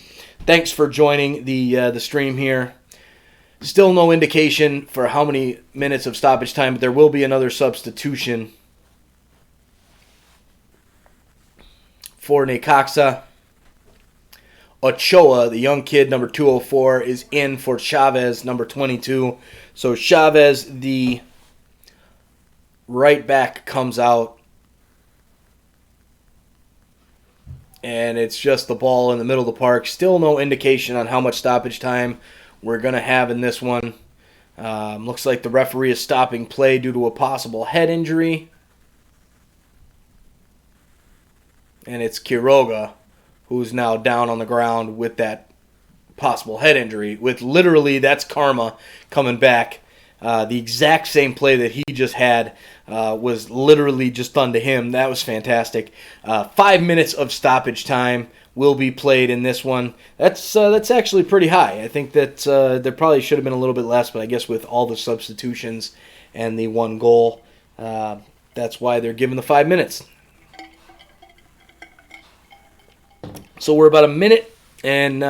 Thanks for joining the stream here. Still no indication for how many minutes of stoppage time, but there will be another substitution for Necaxa. Ochoa, the young kid, number 204, is in for Chavez, number 22. So Chavez, the right back, comes out. And it's just the ball in the middle of the park. Still no indication on how much stoppage time we're going to have in this one. Looks like the referee is stopping play due to a possible head injury. And it's Quiroga who's now down on the ground with that possible head injury. With literally, that's karma coming back. The exact same play that he just had was literally just done to him. That was fantastic. 5 minutes of stoppage time will be played in this one. That's actually pretty high. I think that there probably should have been a little bit less, but I guess with all the substitutions and the one goal, that's why they're given the 5 minutes. So we're about a minute and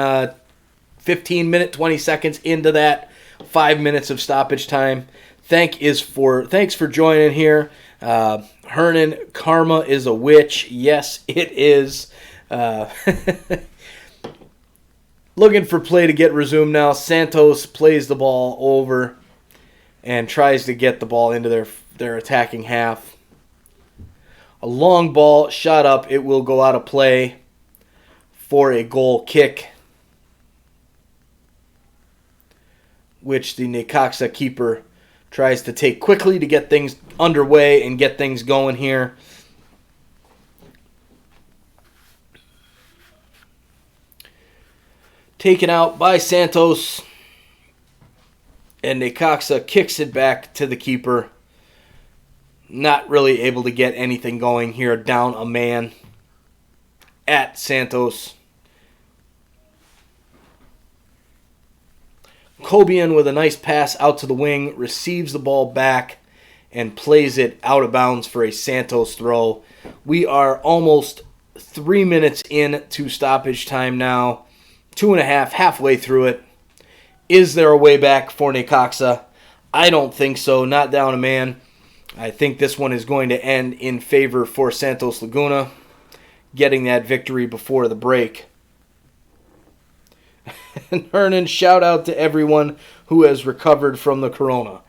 20 seconds into that 5 minutes of stoppage time. Thanks for joining here. Hernan, karma is a witch. Yes, it is. Looking for play to get resumed now. Santos plays the ball over and tries to get the ball into their attacking half. A long ball shot up. It will go out of play for a goal kick, which the Necaxa keeper tries to take quickly to get things underway and get things going here. Taken out by Santos, and Necaxa kicks it back to the keeper. Not really able to get anything going here, down a man at Santos. Cobian with a nice pass out to the wing, receives the ball back and plays it out of bounds for a Santos throw. We are almost 3 minutes into stoppage time now. 2.5, halfway through it. Is there a way back for Necaxa? I don't think so. Not down a man. I think this one is going to end in favor for Santos Laguna, getting that victory before the break. And Hernan, shout out to everyone who has recovered from the corona.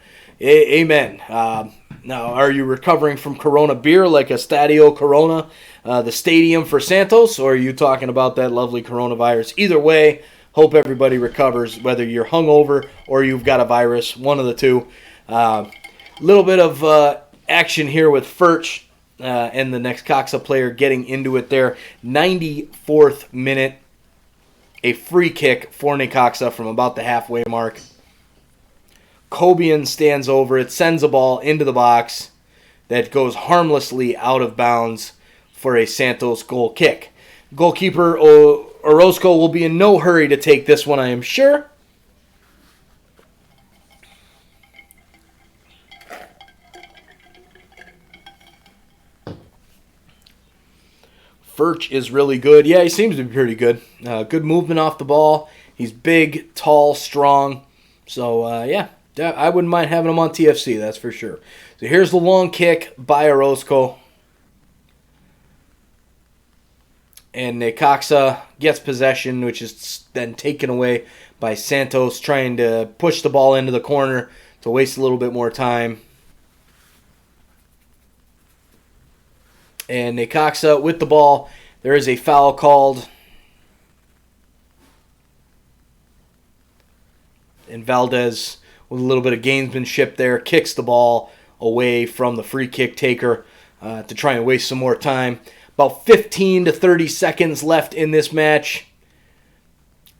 Amen. Now, are you recovering from Corona beer like a Stadio Corona, the stadium for Santos, or are you talking about that lovely coronavirus? Either way, hope everybody recovers, whether you're hungover or you've got a virus, one of the two. Little bit of action here with Furch and the Necaxa player getting into it there. 94th minute, a free kick for Necaxa from about the halfway mark. Cobian stands over it, sends a ball into the box that goes harmlessly out of bounds for a Santos goal kick. Goalkeeper Orozco will be in no hurry to take this one, I am sure. Furch is really good. Yeah, he seems to be pretty good. Good movement off the ball. He's big, tall, strong. So, yeah, I wouldn't mind having him on TFC, that's for sure. So here's the long kick by Orozco. And Necaxa gets possession, which is then taken away by Santos, trying to push the ball into the corner to waste a little bit more time. And Necaxa with the ball. There is a foul called. And Valdez, with a little bit of gamesmanship there, kicks the ball away from the free kick taker to try and waste some more time. About 15 to 30 seconds left in this match.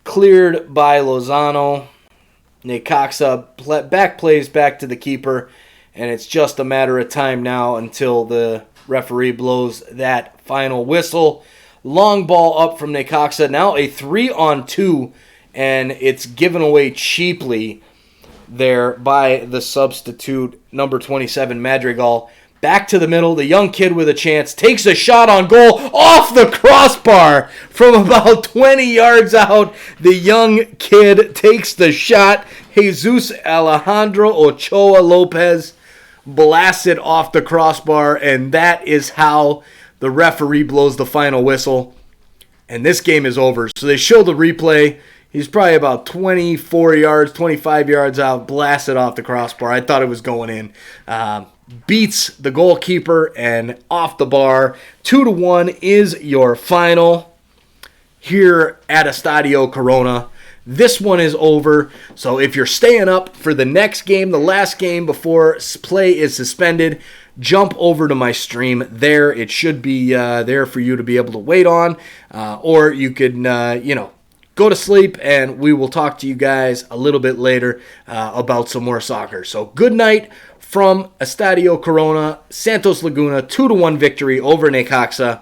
Cleared by Lozano. Necaxa back plays back to the keeper, and it's just a matter of time now until the referee blows that final whistle. Long ball up from Necaxa. Now a 3-on-2, and it's given away cheaply there by the substitute, number 27, Madrigal. Back to the middle, the young kid with a chance takes a shot on goal off the crossbar from about 20 yards out. The young kid takes the shot. Jesus Alejandro Ochoa Lopez blasts it off the crossbar, and that is how the referee blows the final whistle. And this game is over. So they show the replay. He's probably about 24 yards, 25 yards out, blasted off the crossbar. I thought it was going in. Beats the goalkeeper and off the bar. 2-1 is your final here at Estadio Corona. This one is over. So if you're staying up for the next game, the last game before play is suspended, jump over to my stream there. It should be there for you to be able to wait on. Or you could, go to sleep, and we will talk to you guys a little bit later about some more soccer. So good night from Estadio Corona, Santos Laguna, 2-1 victory over Necaxa.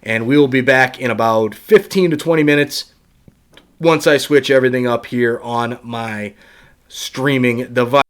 And we will be back in about 15 to 20 minutes once I switch everything up here on my streaming device.